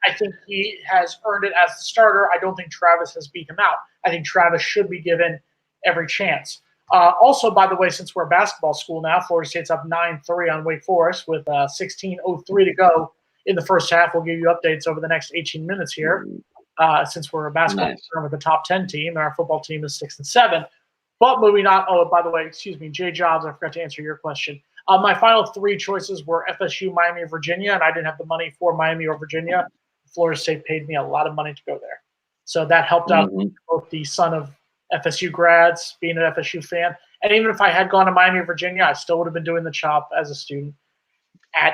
I think he has earned it as the starter. I don't think Travis has beat him out. I think Travis should be given every chance. Also, by the way, since we're a basketball school now, Florida State's up 9-3 on Wake Forest with 16:03 to go in the first half. We'll give you updates over the next 18 minutes here since we're a basketball team with the top 10 team, and our football team is 6-7. But moving on, by the way, excuse me, Jay Jobs, I forgot to answer your question. My final three choices were FSU, Miami, or Virginia, and I didn't have the money for Miami or Virginia. Florida State paid me a lot of money to go there. So that helped out both the son of FSU grads, being an FSU fan. And even if I had gone to Miami or Virginia, I still would have been doing the chop as a student.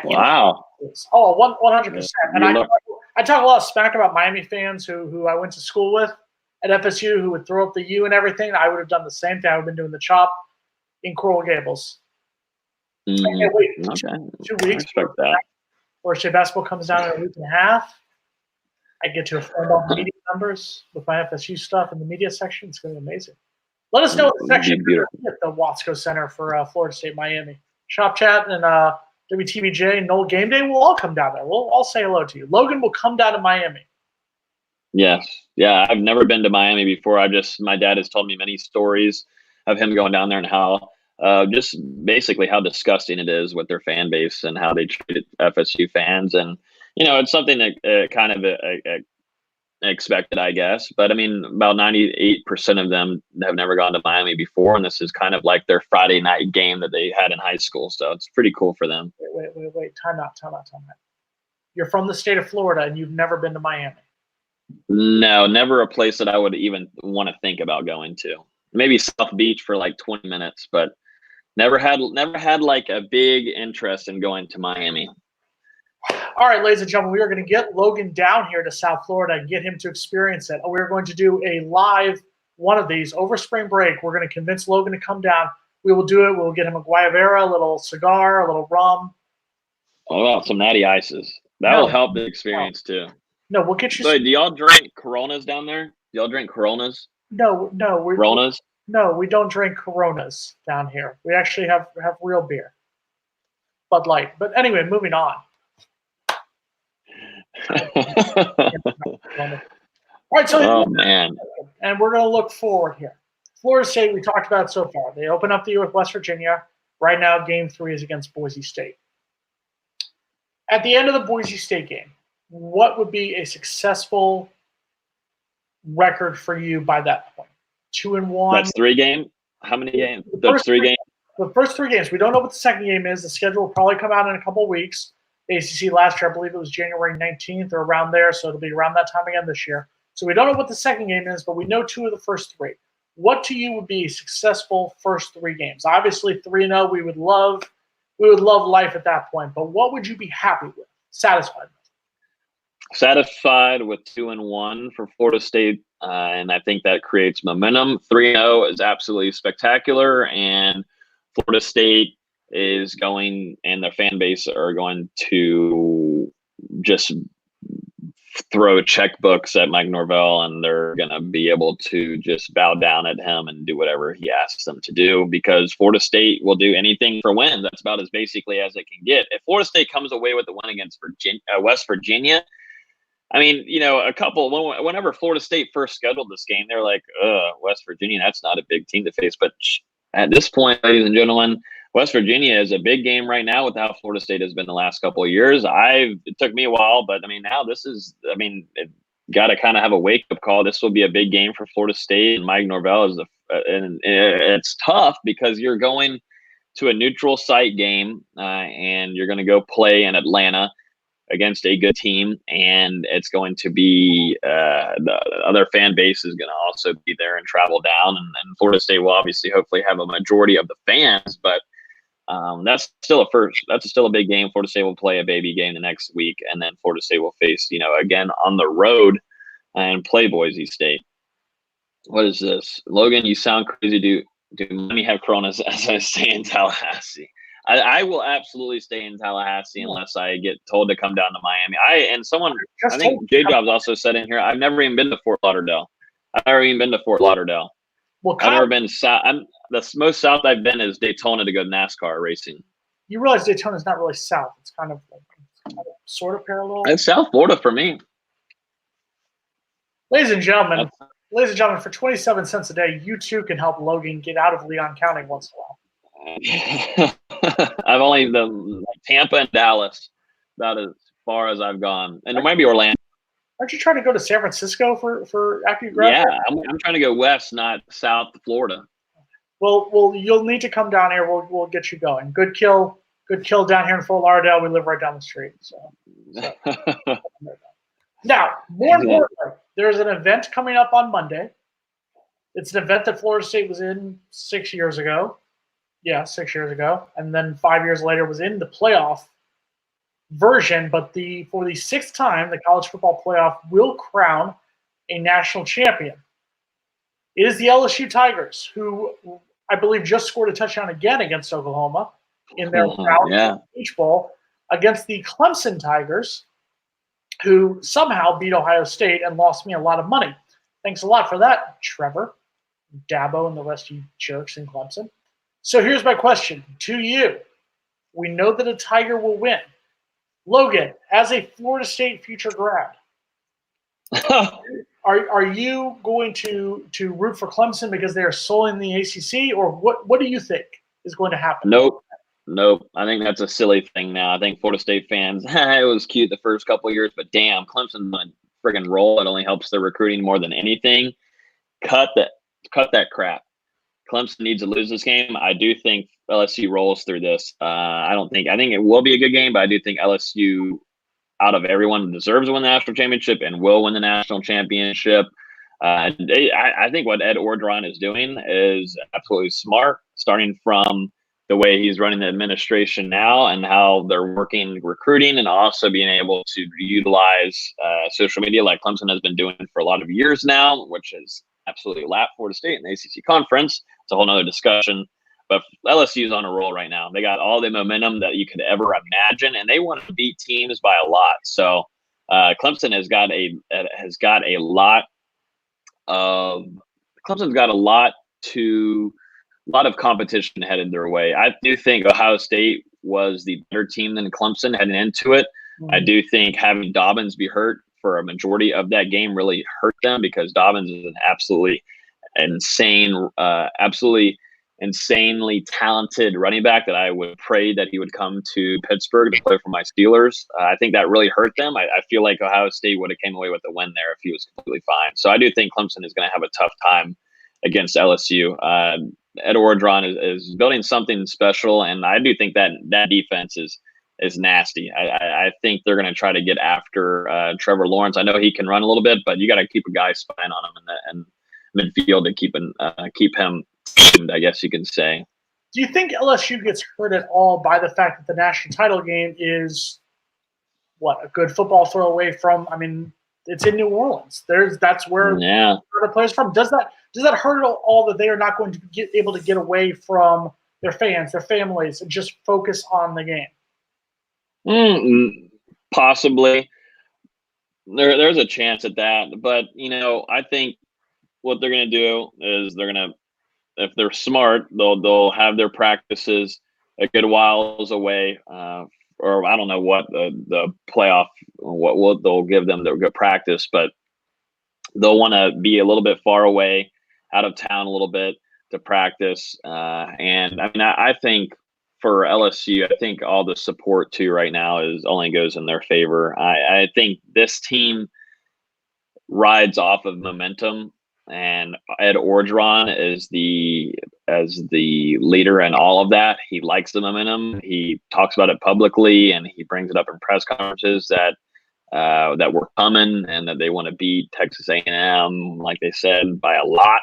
Wow. 100%. And I talk a lot of smack about Miami fans who I went to school with at FSU who would throw up the U and everything. I would have done the same thing. I would have been doing the chop in Coral Gables. I can't wait 2 weeks. Florida State basketball comes down in a week and a half. I get to offend all the media numbers with my FSU stuff in the media section. It's going to be amazing. Let us know what the section at the Watsco Center for Florida State Miami. Shop Chat and WTBJ and Noel Game Day will all come down there. We'll all say hello to you. Logan will come down to Miami. Yes. Yeah, I've never been to Miami before. My dad has told me many stories of him going down there and how just basically how disgusting it is with their fan base and how they treat FSU fans. And it's something that kind of expected, I guess. But I mean, about 98% of them have never gone to Miami before, and this is kind of like their Friday night game that they had in high school. So it's pretty cool for them. Wait. Time out. You're from the state of Florida, and you've never been to Miami? No, never a place that I would even want to think about going to. Maybe South Beach for like 20 minutes, but never had like a big interest in going to Miami. All right, ladies and gentlemen, we are going to get Logan down here to South Florida and get him to experience it. We're going to do a live one of these over spring break. We're going to convince Logan to come down. We will do it. We'll get him a Guayabera, a little cigar, a little rum. Oh, some natty ices. That will help the experience too. No, we'll get you. So, do y'all drink Coronas down there? Do y'all drink Coronas? No. Coronas? No, we don't drink Coronas down here. We actually have real beer. Bud Light. But anyway, moving on. All right, so man. And we're going to look forward here. Florida State, we talked about so far. They open up the year with West Virginia. Right now, Game 3 is against Boise State. At the end of the Boise State game, what would be a successful record for you by that point? 2-1. That's 3 games. How many games? That's 3 games. The first 3 games. We don't know what the second game is. The schedule will probably come out in a couple of weeks. ACC last year, I believe it was January 19th or around there, so it'll be around that time again this year. So we don't know what the second game is, but we know 2 of the first 3. What to you would be a successful first 3 games? Obviously, 3-0, we would love life at that point. But what would you be happy with, satisfied with? Satisfied with 2-1 for Florida State, and I think that creates momentum. 3-0 is absolutely spectacular, and Florida State is going, and their fan base are going to just throw checkbooks at Mike Norvell, and they're going to be able to just bow down at him and do whatever he asks them to do, because Florida State will do anything for wins. That's about as basically as it can get. If Florida State comes away with the win against West Virginia, I mean, whenever Florida State first scheduled this game, they're like, West Virginia, that's not a big team to face. But at this point, ladies and gentlemen, West Virginia is a big game right now with how Florida State has been the last couple of years. It took me a while, but I mean, now it got to kind of have a wake-up call. This will be a big game for Florida State, and Mike Norvell and it's tough because you're going to a neutral site game, and you're going to go play in Atlanta against a good team, and it's going to be the other fan base is going to also be there and travel down, and Florida State will obviously hopefully have a majority of the fans, but that's still a big game. Florida State will play a baby game the next week, and then Florida State will face, again on the road and play Boise State. What is this? Logan, you sound crazy. Do Miami have Coronas as I stay in Tallahassee? I will absolutely stay in Tallahassee unless I get told to come down to Miami. I think J Jobs also said in here, I've never even been to Fort Lauderdale. Well, I've never been south. The most south I've been is Daytona to go NASCAR racing. You realize Daytona is not really south. It's kind of sort of parallel. It's South Florida for me. Ladies and gentlemen, for 27 cents a day, you too can help Logan get out of Leon County once in a while. I've only done Tampa and Dallas, about as far as I've gone, and it might be Orlando. Aren't you trying to go to San Francisco for after you graduate? Yeah, I'm trying to go west, not south Florida. Well, you'll need to come down here. We'll get you going. Good kill down here in Fort Lauderdale. We live right down the street. So. Now, more importantly, there's an event coming up on Monday. It's an event that Florida State was in 6 years ago. Yeah, 6 years ago. And then 5 years later was in the playoff version. But for the 6th time, the college football playoff will crown a national champion. It is the LSU Tigers, who I believe just scored a touchdown again against Oklahoma in their Peach Bowl, against the Clemson Tigers, who somehow beat Ohio State and lost me a lot of money. Thanks a lot for that, Trevor, Dabo, and the rest of you jerks in Clemson. So here's my question to you. We know that a Tiger will win. Logan, as a Florida State future grad, are you going to root for Clemson because they are solely in the ACC, or what do you think is going to happen? Nope. I think that's a silly thing now. I think Florida State fans, it was cute the first couple of years, but damn, Clemson's on a friggin' roll. It only helps their recruiting more than anything. Cut that crap. Clemson needs to lose this game. I do think LSU rolls through this. I think it will be a good game, but I do think LSU, out of everyone, deserves to win the national championship and will win the national championship. I think what Ed Orgeron is doing is absolutely smart, starting from the way he's running the administration now and how they're working recruiting, and also being able to utilize social media like Clemson has been doing for a lot of years now, which has absolutely lapped Florida State in the ACC conference. It's a whole nother discussion. But LSU is on a roll right now. They got all the momentum that you could ever imagine, and they want to beat teams by a lot. So Clemson's got a lot of competition headed their way. I do think Ohio State was the better team than Clemson heading into it. Mm-hmm. I do think having Dobbins be hurt for a majority of that game really hurt them, because Dobbins is an absolutely insanely talented running back that I would pray that he would come to Pittsburgh to play for my Steelers. I think that really hurt them. I feel like Ohio State would have came away with a win there if he was completely fine. So I do think Clemson is going to have a tough time against LSU. Ed Orgeron is building something special, and I do think that defense is is nasty. I think they're going to try to get after Trevor Lawrence. I know he can run a little bit, but you got to keep a guy spying on him in midfield to keep him, I guess you can say. Do you think LSU gets hurt at all by the fact that the national title game is a good football throw away from? I mean, it's in New Orleans. That's where the players from. Does that hurt at all that they are not going to be able to get away from their fans, their families, and just focus on the game? Possibly. There's a chance at that, but I think what they're going to do is if they're smart, they'll have their practices a good whiles away, or I don't know what the playoff what they'll give them their good practice, but they'll want to be a little bit far away, out of town a little bit to practice. And I mean, I think for LSU, I think all the support too right now only goes in their favor. I think this team rides off of momentum. And Ed Orgeron is as the leader in all of that. He likes the momentum. He talks about it publicly, and he brings it up in press conferences that we're coming and that they want to beat Texas A&M, like they said, by a lot.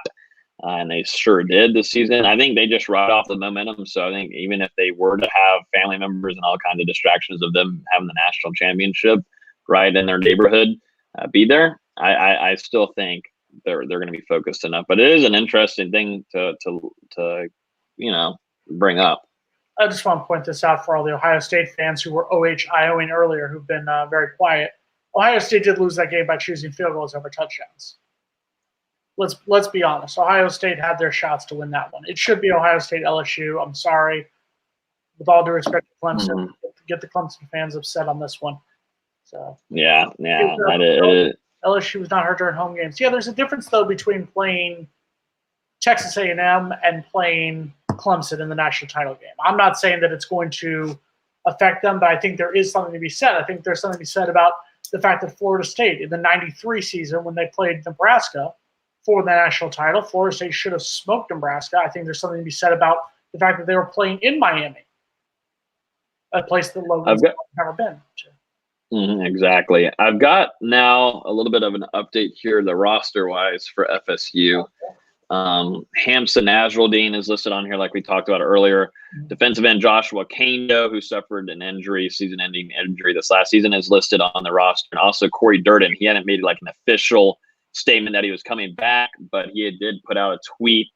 And they sure did this season. I think they just ride off the momentum. So I think even if they were to have family members and all kinds of distractions of them having the national championship right in their neighborhood be there, I still think they're going to be focused enough. But it is an interesting thing to bring up. I just want to point this out for all the Ohio State fans who were OHIOing earlier, who've been very quiet. Ohio State did lose that game by choosing field goals over touchdowns. Let's be honest. Ohio State had their shots to win that one. It should be Ohio State LSU. I'm sorry. With all due respect to Clemson, get the Clemson fans upset on this one. So yeah. LSU was not hurt during home games. Yeah, there's a difference though between playing Texas A&M and playing Clemson in the national title game. I'm not saying that it's going to affect them, but I think there is something to be said. I think there's something to be said about the fact that Florida State in the '93 season, when they played Nebraska for the national title, Florida State should have smoked Nebraska. I think there's something to be said about the fact that they were playing in Miami, a place that Logan's never been to. Exactly. I've got now a little bit of an update here, the roster-wise for FSU. Hamza Nasruddin is listed on here like we talked about earlier. Defensive end Joshua Kando, who suffered an injury, season-ending injury this last season, is listed on the roster. And also Corey Durden. He hadn't made like an official statement that he was coming back, but he did put out a tweet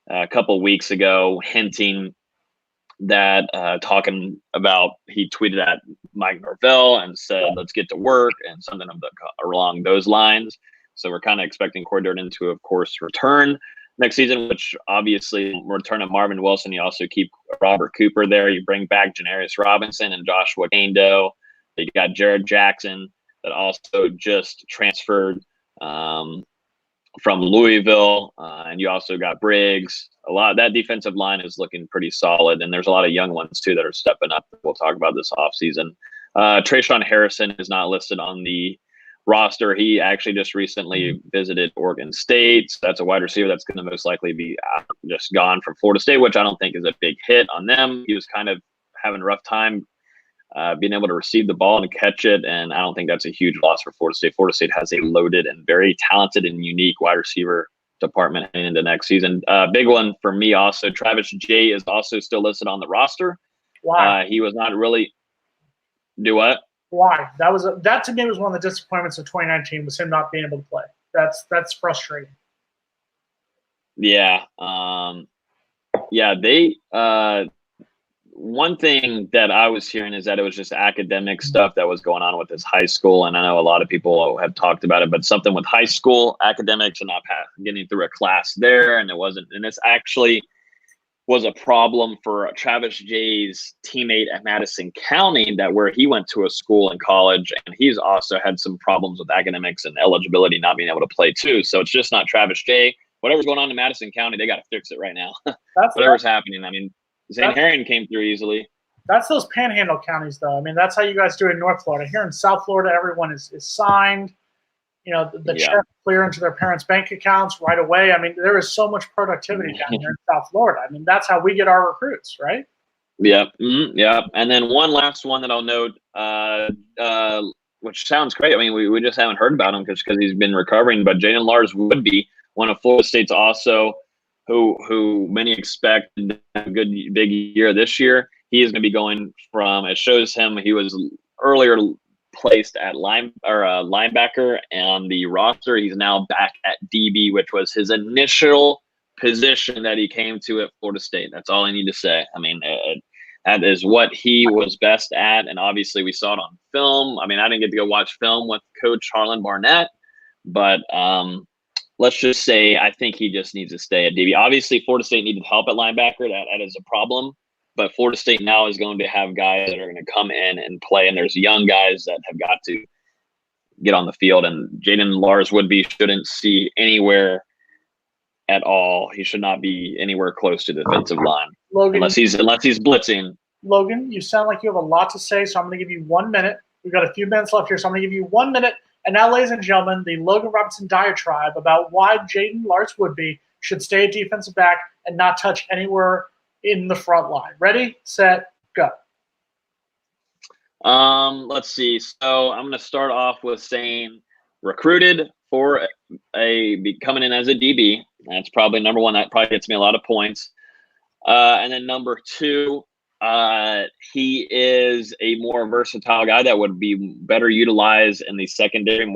a couple of weeks ago hinting that talking about, he tweeted at Mike Norvell and said, let's get to work, and something along those lines. So we're kind of expecting Corey Durden to, of course, return next season, which obviously return of Marvin Wilson. You also keep Robert Cooper there. You bring back Janarius Robinson and Joshua Kando. You got Jared Jackson that also just transferred from Louisville, and you also got Briggs. A lot that defensive line is looking pretty solid, and there's a lot of young ones too that are stepping up. We'll talk about this offseason. Trayshawn Harrison is not listed on the roster. He actually just recently visited Oregon State. So that's a wide receiver that's going to most likely be just gone from Florida State, which I don't think is a big hit on them. He was kind of having a rough time being able to receive the ball and catch it, and I don't think that's a huge loss for Florida State. Florida State has a loaded and very talented and unique wide receiver department heading into next season. Big one for me also, Travis Jay is also still listed on the roster. Why? He was not really – do what? Why? That to me was one of the disappointments of 2019, was him not being able to play. That's frustrating. Yeah. They one thing that I was hearing is that it was just academic stuff that was going on with his high school. And I know a lot of people have talked about it, but something with high school academics and not getting through a class there. And this actually was a problem for Travis Jay's teammate at Madison County, that where he went to a school in college, and he's also had some problems with academics and eligibility, not being able to play too. So it's just not Travis Jay. Whatever's going on in Madison County, they got to fix it right now. Whatever's happening. I mean, St. Herring came through easily. That's those panhandle counties, though. I mean, that's how you guys do it in North Florida. Here in South Florida, everyone is signed. You know, the check clear into their parents' bank accounts right away. I mean, there is so much productivity down here in South Florida. I mean, that's how we get our recruits, right? Yeah, yeah. And then one last one that I'll note, which sounds great. I mean, we just haven't heard about him because he's been recovering. But Jaden Lars would be one of Florida State's also, who many expect a good big year this year. He is going to be going from. It shows him he was earlier placed at linebacker on the roster. He's now back at DB, which was his initial position that he came to at Florida State. That's all I need to say. I mean, that is what he was best at, and obviously we saw it on film. I mean, I didn't get to go watch film with Coach Harlan Barnett, but let's just say I think he just needs to stay at DB. Obviously, Florida State needed help at linebacker. That is a problem. But Florida State now is going to have guys that are going to come in and play, and there's young guys that have got to get on the field. And Jaden Lars shouldn't see anywhere at all. He should not be anywhere close to the defensive line, Logan, unless he's blitzing. Logan, you sound like you have a lot to say, so I'm going to give you 1 minute. We've got a few minutes left here, so I'm going to give you 1 minute. And now, ladies and gentlemen, the Logan Robinson diatribe about why Jaden Lars should stay at defensive back and not touch anywhere in the front line. Ready, set, go. Let's see. So I'm going to start off with saying recruited for coming in as a DB. That's probably number one. That probably gets me a lot of points. And then number two, he is a more versatile guy that would be better utilized in the secondary,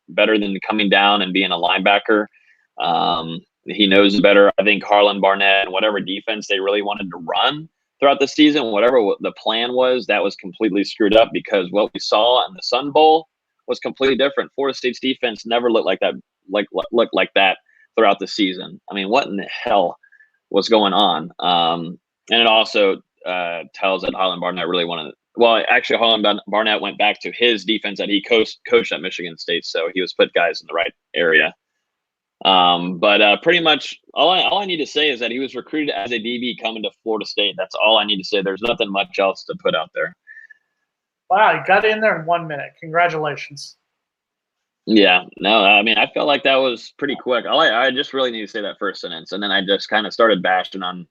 better than coming down and being a linebacker. He knows better. I think Harlan Barnett and whatever defense they really wanted to run throughout the season, whatever the plan was, that was completely screwed up because what we saw in the Sun Bowl was completely different. Florida State's defense never looked like that, looked like that throughout the season. I mean, what in the hell was going on? And it also tells that Harlan Barnett really wanted. Well, actually, Harlan Barnett went back to his defense that he coached at Michigan State, so he was put guys in the right area. But pretty much all I need to say is that he was recruited as a DB coming to Florida State. That's all I need to say. There's nothing much else to put out there. Wow, you got in there in 1 minute. Congratulations. Yeah, no, I mean, I felt like that was pretty quick. I just really need to say that first sentence, and then I just kind of started bashing on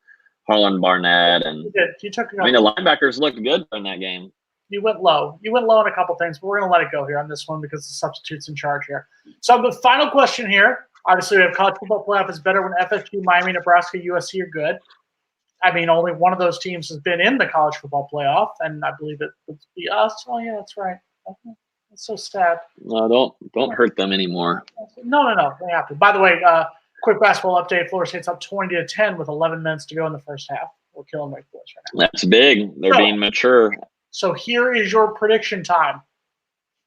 Harlan Barnett. And you did. You took. I mean, the linebackers looked good in that game. You went low. You went low on a couple things, but we're going to let it go here on this one because the substitute's in charge here. So the final question here. Obviously, we have college football playoff is better when FSU, Miami, Nebraska, USC are good. I mean, only one of those teams has been in the college football playoff, and I believe it would be us. Oh, yeah, that's right. Okay. That's so sad. No, don't hurt them anymore. No. They have to. By the way, quick basketball update. Florida State's up 20-10 with 11 minutes to go in the first half. We're killing Wake Forest right now. That's big. They're being mature. So here is your prediction time.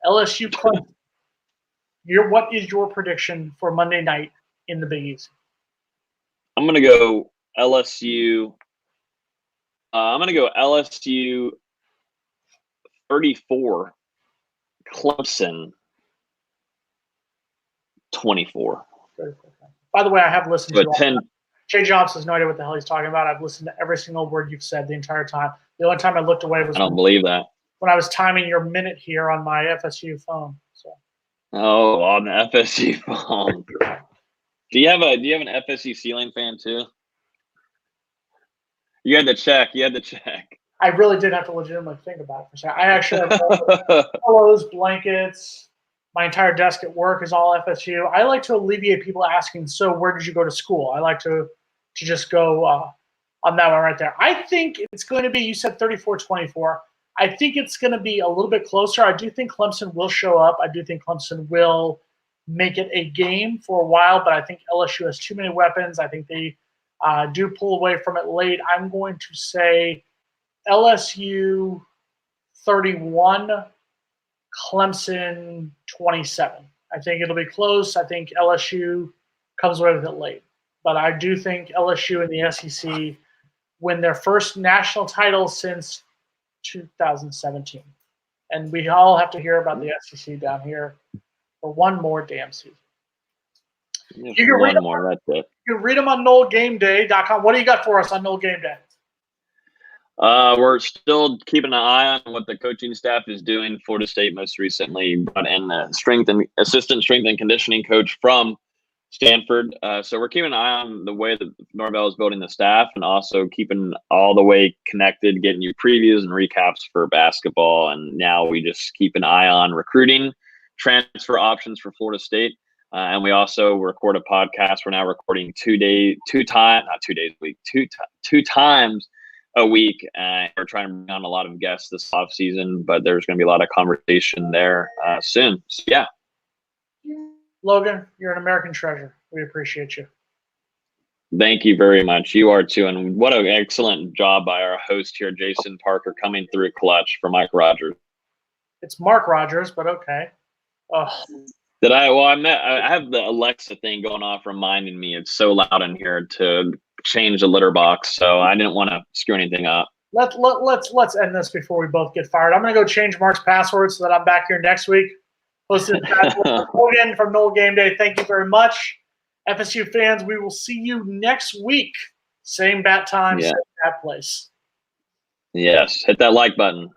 LSU Clemson. What is your prediction for Monday night in the Big East? I'm going to go LSU. I'm going to go LSU 34, Clemson 24. By the way, I have listened to 10. Jay Jobs has no idea what the hell he's talking about. I've listened to every single word you've said the entire time. The only time I looked away was I don't believe that. When I was timing your minute here on my FSU phone. So. Oh, on the FSU phone. Do you have an FSU ceiling fan too? You had to check. I really did have to legitimately think about it for a second. I actually have all those blankets. My entire desk at work is all FSU. I like to alleviate people asking, so where did you go to school? I like to just go on that one right there. I think it's going to be, you said 34-24. I think it's going to be a little bit closer. I do think Clemson will show up. I do think Clemson will make it a game for a while, but I think LSU has too many weapons. I think they do pull away from it late. I'm going to say LSU 31, Clemson 27. I think it'll be close. I think LSU comes away with it late. But I do think LSU and the SEC win their first national title since 2017. And we all have to hear about the SEC down here for one more damn season. You can read them, that's it. You can read them on NoleGameDay.com. What do you got for us on Nole Game Day? We're still keeping an eye on what the coaching staff is doing. Florida State most recently brought in the assistant strength and conditioning coach from Stanford. So we're keeping an eye on the way that Norvell is building the staff, and also keeping all the way connected, getting you previews and recaps for basketball. And now we just keep an eye on recruiting, transfer options for Florida State. And we also record a podcast. We're now recording 2 times a week. We're trying to bring on a lot of guests this off season, but there's going to be a lot of conversation there soon. So, yeah. Logan, you're an American treasure. We appreciate you. Thank you very much. You are too. And what an excellent job by our host here, Jason Parker, coming through clutch for Mike Rogers. It's Mark Rogers, but okay. Did I? Well, I have the Alexa thing going off reminding me it's so loud in here to change the litter box, so I didn't want to screw anything up. Let's end this before we both get fired. I'm going to go change Mark's password so that I'm back here next week. Hosted Logan from Noel Game Day. Thank you very much. FSU fans, we will see you next week. Same bat time, same bat place. Yes. Hit that like button.